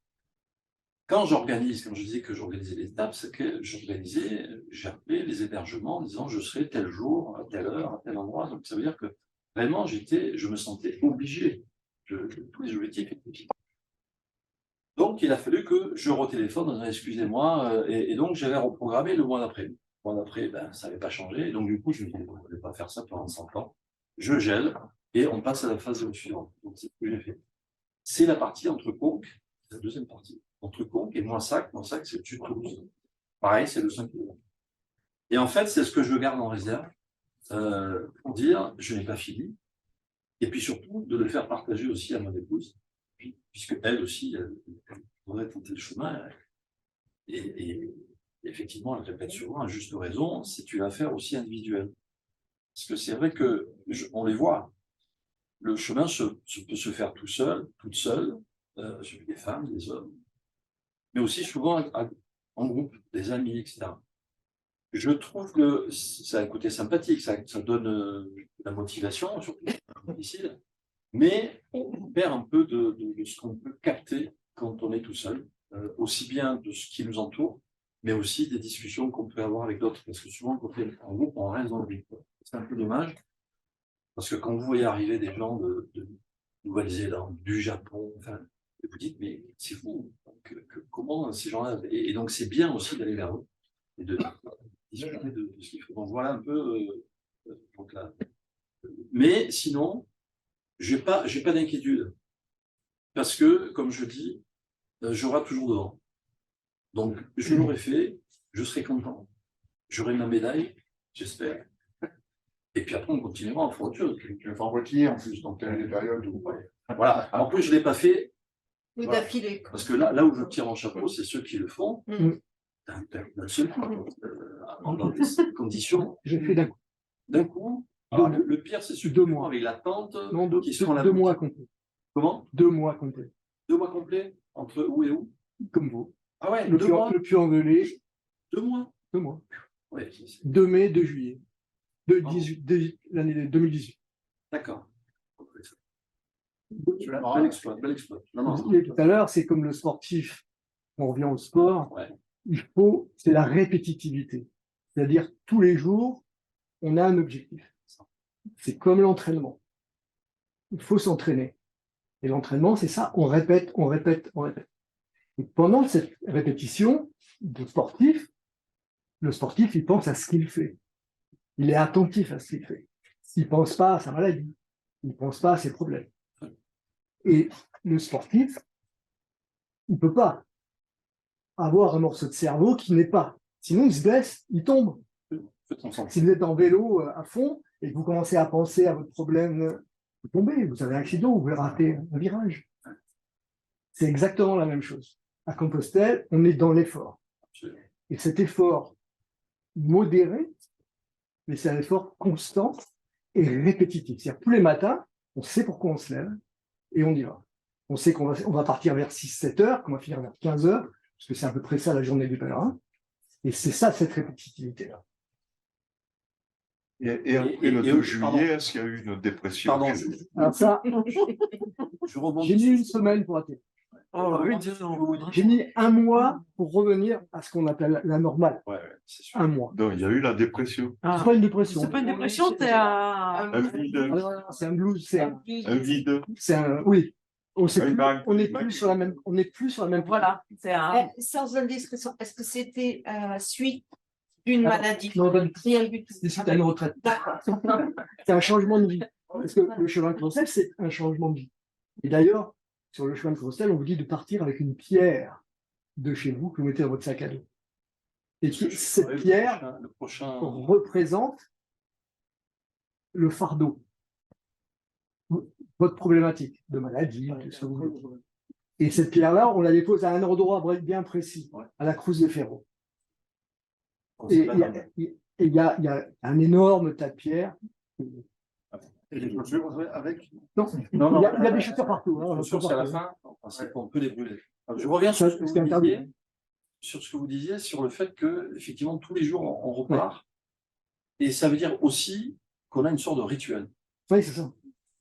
S1: quand je disais que j'organisais les étapes, c'est que j'appelais les hébergements en disant je serai tel jour, à telle heure, à tel endroit. Donc, ça veut dire que vraiment, je me sentais obligé. Tous les objectifs étaient fixés. Donc, il a fallu que je retéléphone en disant excusez-moi, et donc j'avais reprogrammé le mois d'après. Le mois d'après, ben, ça n'avait pas changé, et donc du coup, je me dis, bon, je ne vais pas faire ça pendant 100 ans. Je gèle, et on passe à la phase suivante. Donc, c'est ce que j'ai fait. C'est la partie entre Conques, la deuxième partie, entre Conques et Moissac, c'est au-dessus de Toulouse. Pareil, c'est le 5 km. Et en fait, c'est ce que je garde en réserve, pour dire, je n'ai pas fini, et puis surtout, de le faire partager aussi à mon épouse, puisque elle aussi, elle voudrait tenter le chemin. Et effectivement, elle répète souvent, à juste raison, c'est une affaire aussi individuelle. Parce que c'est vrai que, on les voit, le chemin peut se faire tout seul, toute seule, celui des femmes, des hommes, mais aussi souvent en groupe, des amis, etc. Je trouve que ça a un côté sympathique, ça donne de la motivation, surtout difficile, mais on perd un peu de ce qu'on peut capter quand on est tout seul, aussi bien de ce qui nous entoure, mais aussi des discussions qu'on peut avoir avec d'autres, parce que souvent quand on est en groupe, on reste dans le vide. C'est un peu dommage, parce que quand vous voyez arriver des gens de Nouvelle-Zélande, du Japon, enfin, vous dites, mais c'est fou, comment ces gens-là... Et donc c'est bien aussi d'aller vers eux, et de discuter de ce qu'il faut. Donc voilà un peu... donc là. Mais sinon, j'ai pas d'inquiétude, parce que, comme je dis, j'aurai toujours devant. Donc, je l'aurai fait, je serai content, j'aurai ma médaille, j'espère. Et puis après, on continuera, on fera autre chose.
S2: Tu le fais en voiture en plus, donc tu as des périodes où.
S1: Ouais. Voilà, en plus, je ne l'ai pas fait.
S6: Oui,
S1: Voilà.
S6: d'affilée.
S1: Parce que là où je tire en chapeau, c'est ceux qui le font d'un seul coup, dans des conditions.
S8: J'ai fait d'un coup.
S1: D'un coup. Alors, le pire, c'est ceux qui le font avec la tente.
S8: Non,
S1: qui sont à la
S8: 2 mois complets.
S1: Comment?
S8: 2 mois complets.
S1: 2 mois complets? Entre où et où?
S8: Comme vous.
S1: Ah ouais,
S8: Le
S1: 2 mois?
S8: puy en velay
S1: 2 mois?
S8: 2 mois.
S1: Ouais,
S8: 2 mai, 2 juillet. L'année 2018.
S1: d'accord.
S2: Bel
S1: exploit, bel exploit. Non,
S8: Je disais tout à l'heure, c'est comme le sportif. On revient au sport.
S1: Ouais.
S8: C'est la répétitivité. C'est-à-dire, tous les jours, on a un objectif. C'est comme l'entraînement. Il faut s'entraîner. Et l'entraînement, c'est ça. On répète, on répète, on répète. Et pendant cette répétition de sportif, le sportif, il pense à ce qu'il fait. Il est attentif à ce qu'il fait. Il ne pense pas à sa maladie. Il ne pense pas à ses problèmes. Et le sportif, il ne peut pas avoir un morceau de cerveau qui n'est pas. Sinon, il se blesse, il tombe. Si vous êtes en vélo à fond et que vous commencez à penser à votre problème, vous tombez, vous avez un accident, vous pouvez rater un virage. C'est exactement la même chose. À Compostelle, on est dans l'effort. Et cet effort modéré, mais c'est un effort constant et répétitif. C'est-à-dire tous les matins, on sait pourquoi on se lève et on y va. On sait qu'on va partir vers 6-7 heures, qu'on va finir vers 15 heures, parce que c'est à peu près ça la journée du pèlerin. Et c'est ça, cette répétitivité-là.
S3: Et après
S1: Et-
S3: le
S1: et
S3: 2
S1: eux, pardon.
S3: juillet, est-ce qu'il y a eu une dépression
S1: Pardon,
S3: chez vous?
S8: Alors ça,
S1: je rebondis.
S8: j'ai mis
S1: sur
S8: une
S1: ce-
S8: semaine pour atterrir.
S5: Oh, oui,
S1: sur ce que vous dites.
S8: J'ai mis un mois pour revenir à ce qu'on appelle la normale.
S1: Ouais, c'est sûr.
S8: Un mois.
S3: Donc, il y a eu la dépression.
S8: C'est pas une dépression.
S9: C'est pas une dépression, c'est un.
S3: Un vide,
S8: Ah non, non, c'est un blues,
S3: un vide.
S8: c'est un, oui. On sait
S3: Une
S8: plus,
S3: vague,
S8: on n'est
S3: une vague.
S8: plus sur la même, on n'est plus sur la même.
S9: Voilà, c'est un.
S6: Sans indiscrétion, est-ce que c'était suite d'une
S8: Alors,
S6: maladie?
S8: non, pas du tout.
S6: Rien du tout.
S8: C'est suite à une retraite.
S6: D'accord.
S8: C'est un changement de vie. Parce que le chemin de Compostelle, c'est un changement de vie. Et d'ailleurs, sur le chemin de Compostelle, on vous dit de partir avec une pierre de chez vous que vous mettez dans votre sac à dos. Et cette pierre
S1: Le prochain.
S8: représente le fardeau, votre problématique de maladie, de ce que vous voulez. Et cette pierre-là, on la dépose à un endroit bien précis, à la Cruz de Ferro. Et il y a un énorme tas de pierres.
S1: Et les chaussures avec.
S8: Non,
S1: Non,
S8: il y a des chaussures partout.
S1: Les
S8: Hein,
S1: chaussures, c'est à la fin. On peut les brûler. Alors, je reviens
S8: Ça,
S1: sur ce que
S8: c'est
S1: vous
S8: interdit.
S1: disiez, sur ce que vous disiez, sur le fait que, effectivement, tous les jours, on repart. Et ça veut dire aussi qu'on a une sorte de rituel.
S8: Oui, c'est ça.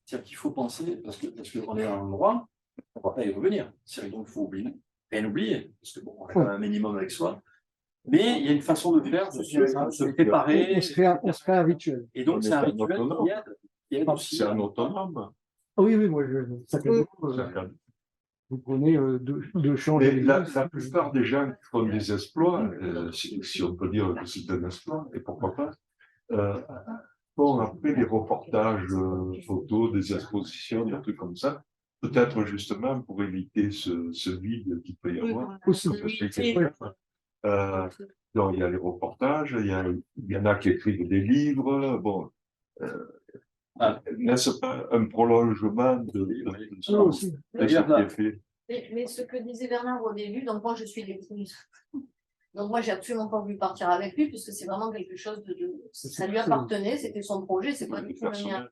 S1: C'est-à-dire qu'il faut penser, parce qu'on est à un endroit, on ne va pas y revenir. C'est-à-dire donc il faut oublier, rien oublier, parce que bon, on a quand même un minimum avec soi. Mais il y a une façon de faire, de se préparer.
S8: On se crée un rituel.
S1: Et donc
S3: On
S1: c'est
S3: est
S1: un
S3: un
S1: rituel
S3: autonome.
S1: qui aide aussi.
S3: C'est un autonome.
S8: Ah oui, oui, moi, ça fait beaucoup. Vous prenez de changer.
S3: Mais la plupart des gens qui font des exploits, si on peut dire que c'est un exploit, et pourquoi pas, font après des reportages photos, des expositions, des trucs comme ça, peut-être justement pour éviter ce vide qu'il peut y avoir.
S8: Aussi.
S3: Donc il y a les reportages, il y en a qui écrivent des livres, bon. N'est-ce pas un prolongement de
S8: Ça aussi.
S3: ce qui est fait?
S10: Mais ce que disait Bernard au début, donc moi je suis l'épouse. Donc moi j'ai absolument pas voulu partir avec lui puisque c'est vraiment quelque chose ça lui appartenait, c'était son projet, c'est pas du tout le mien.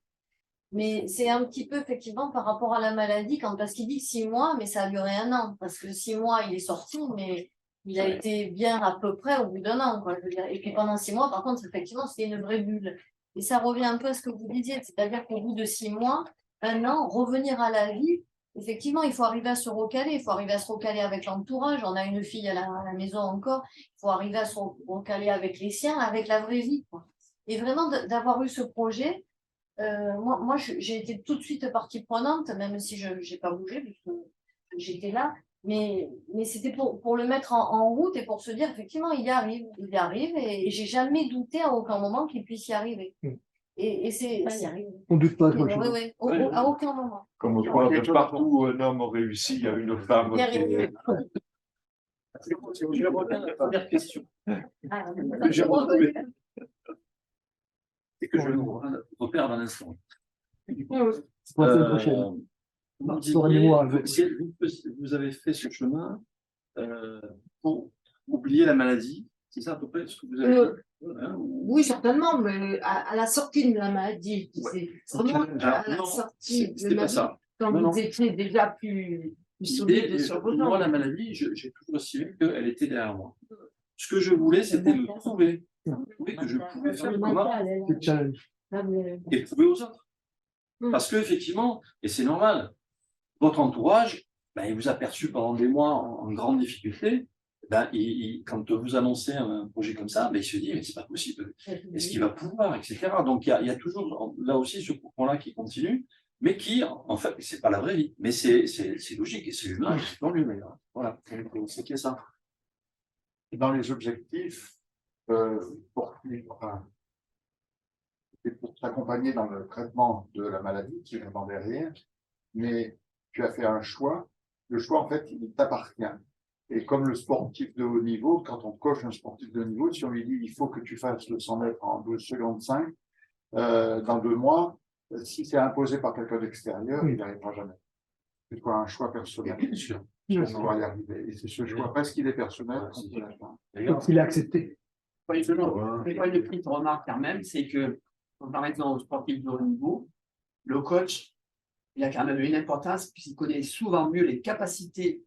S10: Mais c'est un petit peu effectivement par rapport à la maladie, parce qu'il dit 6 mois, mais ça a duré 1 an. Parce que 6 mois, il est sorti, mais il a été bien à peu près au bout d'1 an, quoi, je veux dire. Et puis pendant 6 mois, par contre, effectivement, c'était une vraie bulle. Et ça revient un peu à ce que vous disiez, c'est-à-dire qu'au bout de 6 mois, 1 an, revenir à la vie, effectivement, il faut arriver à se recaler, il faut arriver à se recaler avec l'entourage. On a une fille à la maison encore, il faut arriver à se recaler avec les siens, avec la vraie vie, quoi. Et vraiment, d'avoir eu ce projet, moi j'ai été tout de suite partie prenante, même si je n'ai pas bougé, puisque j'étais là. Mais c'était pour le mettre en route et pour se dire, effectivement, il y arrive, et j'ai jamais douté à aucun moment qu'il puisse y arriver. Et c'est.
S8: On ne doute pas de
S10: Oui,
S8: moi.
S10: oui, à aucun moment.
S3: Comme quoi, de partout où un homme réussit, il y a une femme qui est...
S1: Je reviens à la première question.
S10: Ah,
S1: Que j'ai retrouvée. Et que je repère dans l'instant.
S8: C'est pour la semaine prochaine.
S1: Vous
S8: Soignez-moi.
S1: vous avez fait ce chemin pour oublier la maladie, c'est ça à peu près ce que vous avez fait hein,
S6: Oui, certainement, mais à la sortie de la maladie, c'est vraiment à la sortie de
S1: c'était
S6: la
S1: pas ça.
S6: quand
S1: Non,
S6: vous étiez déjà plus solide sur vos
S1: Moi, la
S6: jambes.
S1: maladie, j'ai toujours estimé qu'elle était derrière moi. Ce que je voulais, c'était me prouver. Prouver que je pouvais faire comment
S8: C'est le challenge.
S1: et prouver aux autres. Parce que effectivement, et c'est normal, votre entourage, ben, il vous a perçu pendant des mois en grande difficulté. Ben, quand vous annoncez un projet comme ça, ben, il se dit mais c'est pas possible. Est-ce qu'il va pouvoir, etc. Donc il y a toujours là aussi ce point-là qui continue, mais qui en fait c'est pas la vraie vie, mais c'est logique et c'est humain, c'est dans l'humain. Voilà, c'est qui est ça.
S2: Dans les objectifs, pour t'accompagner dans le traitement de la maladie, qui est derrière, mais tu as fait un choix. Le choix, en fait, il t'appartient. Et comme le sportif de haut niveau, quand on coach un sportif de haut niveau, si on lui dit il faut que tu fasses le 100 mètres en 12 secondes 5, dans 2 mois, si c'est imposé par quelqu'un d'extérieur, il n'y arrivera jamais. C'est quoi un choix personnel.
S1: Bien sûr.
S2: On va y arriver. Et c'est ce choix, parce qu'il est personnel, qu'on peut l'atteindre.
S8: Donc, il a accepté.
S9: Pas une petite remarque quand même, c'est que, par exemple, au sportif de haut niveau, le coach, il a quand même une importance puisqu'il connaît souvent mieux les capacités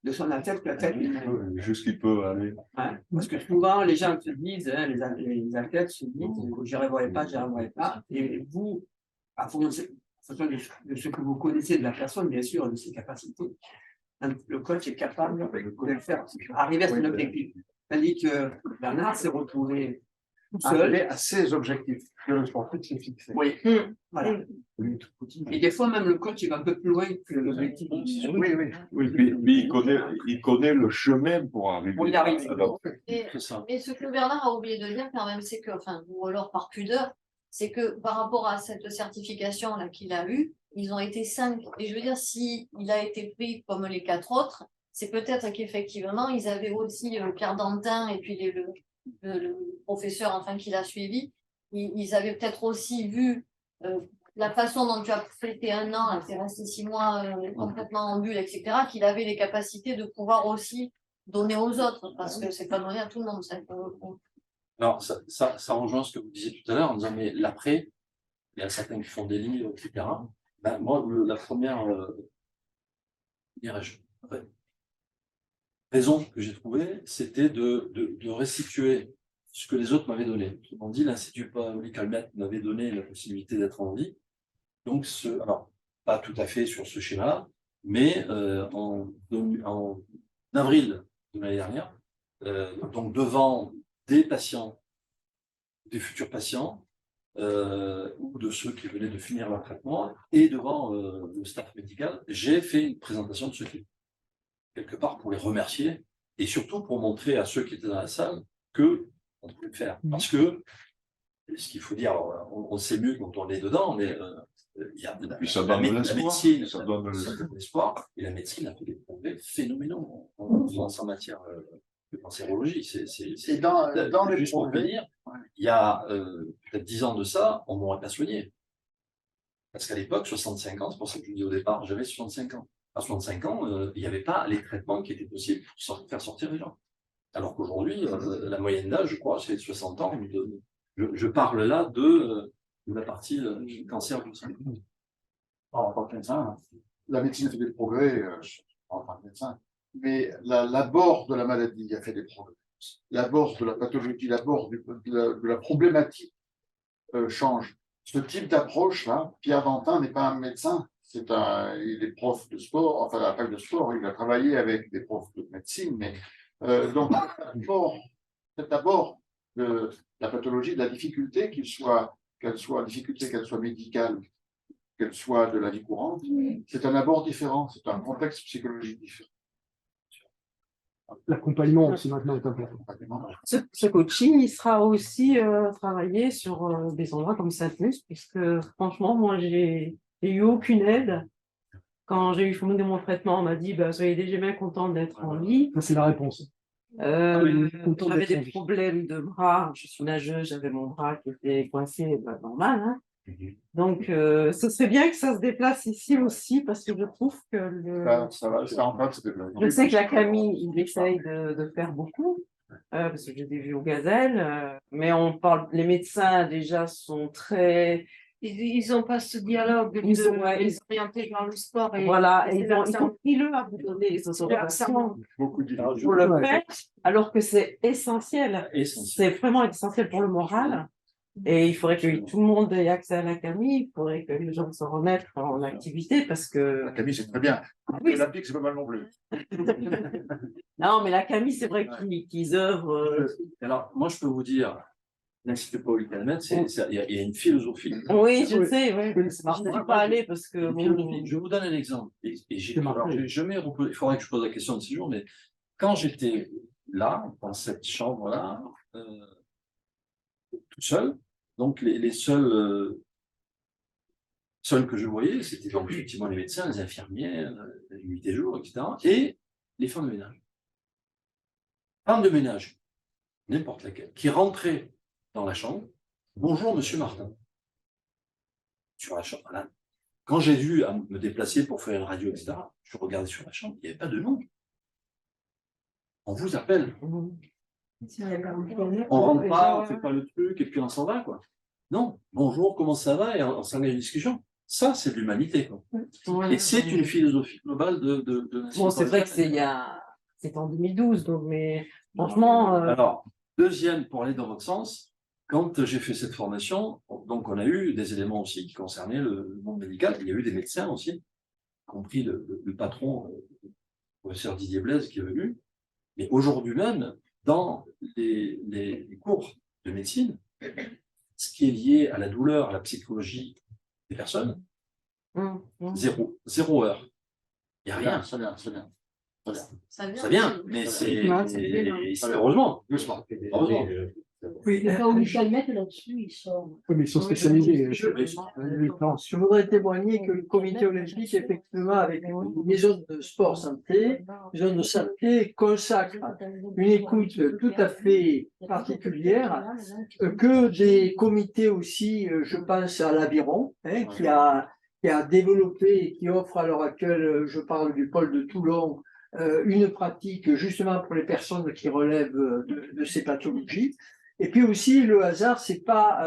S9: de son athlète, l'athlète lui-même.
S3: Oui, jusqu'il peut aller.
S9: Ouais. Parce que souvent, les gens se disent, hein, les athlètes se disent, j'y arriverai pas, j'y arriverai pas. Et vous, à fonction de ce que vous connaissez de la personne, bien sûr, de ses capacités, le coach est capable de le faire arriver à son objectif. Tandis que Bernard s'est retrouvé tout seul.
S2: Arriver à ses objectifs que le sportif s'est fixé.
S9: Oui, voilà. Et des fois, même le coach, il va un peu plus loin que l'objectif.
S2: Oui, oui.
S3: Oui, puis il connaît le chemin pour arriver.
S9: Pour y arriver.
S3: Alors,
S10: Et,
S1: C'est ça.
S10: mais ce que Bernard a oublié de dire quand même, c'est que, enfin, ou alors par pudeur, c'est que par rapport à cette certification là qu'il a eue, ils ont été 5. Et je veux dire, si il a été pris comme les 4 autres, c'est peut-être qu'effectivement, ils avaient aussi Pierre Dantin et puis le professeur enfin qui l'a suivi. Ils avaient peut-être aussi vu la façon dont tu as fêté 1 an, tu es resté 6 mois complètement en bulle, etc., qu'il avait les capacités de pouvoir aussi donner aux autres, parce que c'est pas donné à tout le monde, ça.
S1: Alors, ça rejoint ce que vous disiez tout à l'heure en disant, mais l'après, il y a certains qui font des livres, etc. Ben, moi, la première dirais-je, raison que j'ai trouvée, c'était de restituer ce que les autres m'avaient donné. Autrement dit, l'Institut Paoli Calmette m'avait donné la possibilité d'être en vie. Donc, alors, pas tout à fait sur ce schéma, mais en avril de l'année dernière, donc devant des patients, des futurs patients, ou de ceux qui venaient de finir leur traitement, et devant le staff médical, j'ai fait une présentation de ce film. Quelque part pour les remercier, et surtout pour montrer à ceux qui étaient dans la salle que on pouvait le faire. Parce que, ce qu'il faut dire, on sait mieux quand on est dedans, mais il y a la médecine, ça donne de l'espoir, et la médecine a fait des progrès phénoménaux en matière de cancérologie.
S2: Et dans les
S1: juste pour venir, il y a peut-être 10 ans de ça, on ne m'aurait pas soigné. Parce qu'à l'époque, 65 ans, c'est pour ça que je vous dis au départ, j'avais 65 ans. À 65 ans, il n'y avait pas les traitements qui étaient possibles pour faire sortir les gens. Alors qu'aujourd'hui, la moyenne d'âge, je crois, c'est 60 ans. Je parle là de la partie cancer du sein.
S2: En tant que médecin, la médecine fait des progrès, en tant que médecin, mais l'abord de la maladie a fait des progrès. L'abord de la pathologie, l'abord de la problématique change. Ce type d'approche-là, Pierre Dantin n'est pas un médecin, il est prof de sport, enfin la fac de sport, il a travaillé avec des profs de médecine, mais donc cet abord de la pathologie, de la difficulté, qu'elle soit médicale, qu'elle soit de la vie courante, c'est un abord différent, c'est un contexte psychologique différent.
S8: L'accompagnement aussi maintenant est important.
S11: Ce coaching, il sera aussi travaillé sur des endroits comme Sainte-Luce, puisque franchement, moi, j'ai eu aucune aide. Quand j'ai eu fini mon traitement, on m'a dit, bah, soyez déjà bien content d'être en vie.
S8: Ça, c'est la réponse.
S11: J'avais des problèmes de bras, je suis nageuse, j'avais mon bras qui était coincé, bah, normal, hein. Donc, ce serait bien que ça se déplace ici aussi, parce que je trouve que je sais que la Camille, il essaye de faire beaucoup, parce que j'ai des vues aux gazelles, mais on parle, les médecins déjà sont très...
S6: Ils n'ont pas ce dialogue de s'orienter vers le sport. Et
S11: voilà, et ils sont frileux à vous donner les autorisations
S2: Beaucoup
S11: pour le faire, alors que c'est essentiel. C'est vraiment essentiel pour le moral. Et il faudrait que tout le monde ait accès à la Camille, il faudrait que les gens se remettent en activité parce que...
S2: La Camille, c'est très bien.
S11: Oui.
S2: L'Olympique, c'est pas mal non plus.
S11: Non, mais la Camille, c'est vrai qu'ils œuvrent.
S1: Alors, moi, je peux vous dire, l'Institut Paoli Calmette, il y a une philosophie.
S11: Oui, je sais, oui. Je ne suis pas allée parce que...
S1: Je vous donne un exemple. Et il faudrait que je pose la question de ce jour, mais quand j'étais là, dans cette chambre-là, tout seul, donc les seuls que je voyais, c'était donc effectivement les médecins, les infirmières, les nuits des jours, etc. Et les femmes de ménage. Femmes de ménage, n'importe laquelle, qui rentraient dans la chambre. Bonjour, monsieur Martin. Sur la chambre, voilà. Quand j'ai dû me déplacer pour faire une radio, etc., je regardais sur la chambre, il n'y avait pas de nom. On vous appelle. On rentre pas, on fait pas le truc, et puis on s'en va, quoi. Non, bonjour, comment ça va? Et on s'engage une discussion. Ça, c'est de l'humanité.
S11: Ouais.
S1: Et c'est une philosophie globale de
S11: Bon, c'est vrai que c'est en 2012, donc, mais franchement,
S1: Alors, deuxième, pour aller dans votre sens, quand j'ai fait cette formation, donc on a eu des éléments aussi qui concernaient le monde médical. Il y a eu des médecins aussi, y compris le patron, le professeur Didier Blaise, qui est venu. Mais aujourd'hui même, dans les cours de médecine, ce qui est lié à la douleur, à la psychologie des personnes, zéro heure. Il n'y a rien.
S2: Ça vient, ça vient. Ça vient.
S1: Ça vient, mais c'est heureusement. Heureusement.
S7: Oui,
S10: Quand on Michel Maître là-dessus, il sort.
S8: Oui, mais ils sont spécialisés.
S7: Je voudrais témoigner que le comité olympique, effectivement, avec les zones de sport santé, les zones de santé consacre une écoute tout à fait particulière, que des comités aussi, je pense à l'Aviron, hein, qui a développé et qui offre à l'heure actuelle, je parle du pôle de Toulon, une pratique justement pour les personnes qui relèvent de ces pathologies. Et puis aussi, le hasard, c'est pas,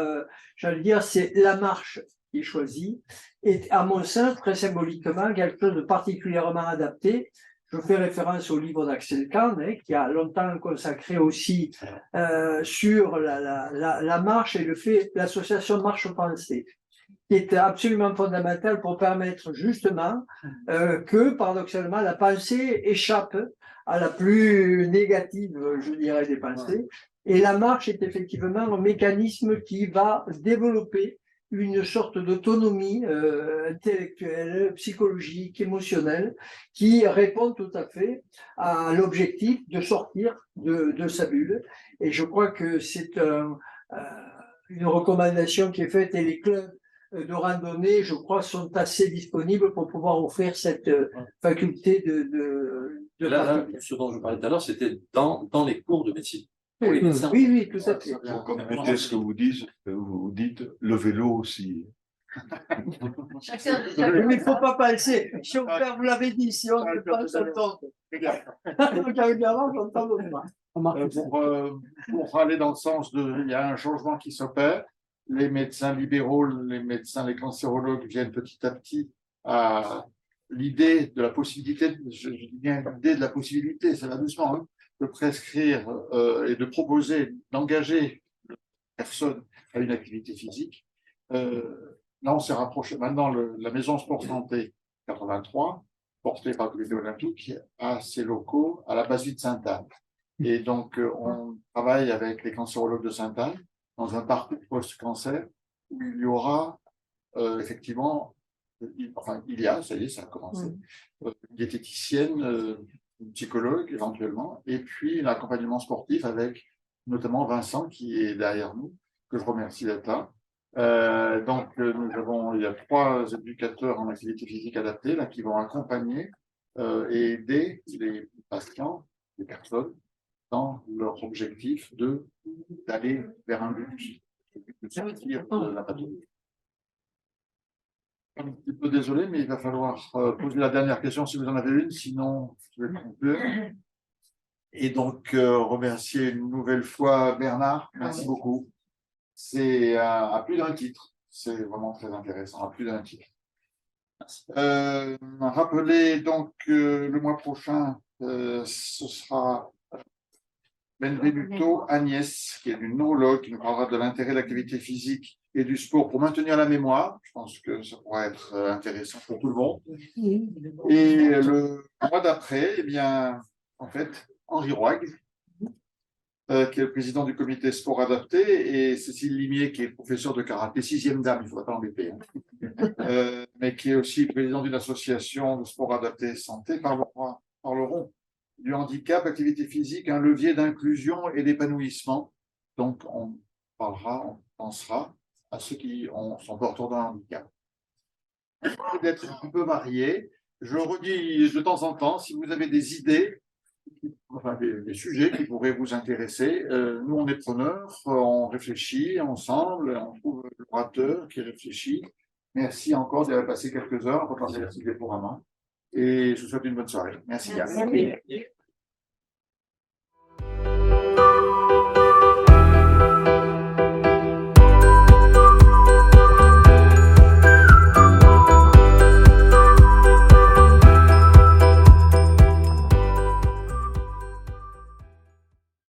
S7: j'allais dire, c'est la marche qui est choisie. Et à mon sens, très symboliquement, quelque chose de particulièrement adapté. Je fais référence au livre d'Axel Kahn, hein, qui a longtemps consacré aussi sur la marche et le fait, l'association marche-pensée, qui est absolument fondamentale pour permettre justement que, paradoxalement, la pensée échappe à la plus négative, je dirais, des pensées. Et la marche est effectivement un mécanisme qui va développer une sorte d'autonomie intellectuelle, psychologique, émotionnelle, qui répond tout à fait à l'objectif de sortir de sa bulle. Et je crois que c'est une recommandation qui est faite, et les clubs de randonnée, je crois, sont assez disponibles pour pouvoir offrir cette faculté de
S1: Là, ce dont je parlais tout à l'heure, c'était dans les cours de médecine.
S7: Oui, tout à fait.
S3: Vous complétez ce que vous dites, le vélo aussi.
S7: Mais il ne faut pas penser, si on perd, vous l'avez dit, si on ne pense, on tombe. Donc, évidemment, on tombe.
S2: Pour aller dans le sens de, il y a un changement qui s'opère. Les médecins libéraux, les cancérologues viennent petit à petit à l'idée de la possibilité, je dis bien l'idée de la possibilité, ça va doucement, hein, de prescrire et de proposer, d'engager la personne à une activité physique. Là, on s'est rapproché. Maintenant, la Maison Sport Santé 83, portée par le comité olympique, a ses locaux à la base de Sainte-Anne. Et donc, on travaille avec les cancérologues de Sainte-Anne dans un parcours post-cancer où il y aura effectivement, il y a, ça y est, ça a commencé, une diététicienne, une psychologue éventuellement, et puis l'accompagnement sportif avec notamment Vincent qui est derrière nous, que je remercie d'être là. Donc, il y a 3 éducateurs en activité physique adaptée là, qui vont accompagner et aider les patients, les personnes, dans leur objectif d'aller vers un but, de sortir de la pathologie. Un petit peu désolé, mais il va falloir poser la dernière question si vous en avez une, sinon je vais conclure. Et donc, remercier une nouvelle fois Bernard, merci beaucoup. C'est à plus d'un titre, c'est vraiment très intéressant, à plus d'un titre. Rappelez donc le mois prochain, ce sera Benvenuto Agnès, qui est une neurologue, qui nous parlera de l'intérêt de l'activité physique et du sport pour maintenir la mémoire. Je pense que ça pourra être intéressant pour tout le monde. Et le mois d'après, eh bien, en fait, Henri Roig, qui est le président du comité sport adapté, et Cécile Limier, qui est professeure de karaté, 6e dame, il ne faudrait pas l'embêter, hein. Mais qui est aussi président d'une association de sport adapté santé, parleront du handicap, activité physique, un levier d'inclusion et d'épanouissement. Donc, on pensera à ceux qui sont porteurs d'un handicap. D'être un peu varié. Je redis de temps en temps, si vous avez des idées, enfin des sujets qui pourraient vous intéresser, nous on est preneurs, on réfléchit ensemble, on trouve l'orateur qui réfléchit. Merci encore d'avoir passé quelques heures pour parler de ce déploiement. Et je vous souhaite une bonne soirée. Merci.
S11: Merci.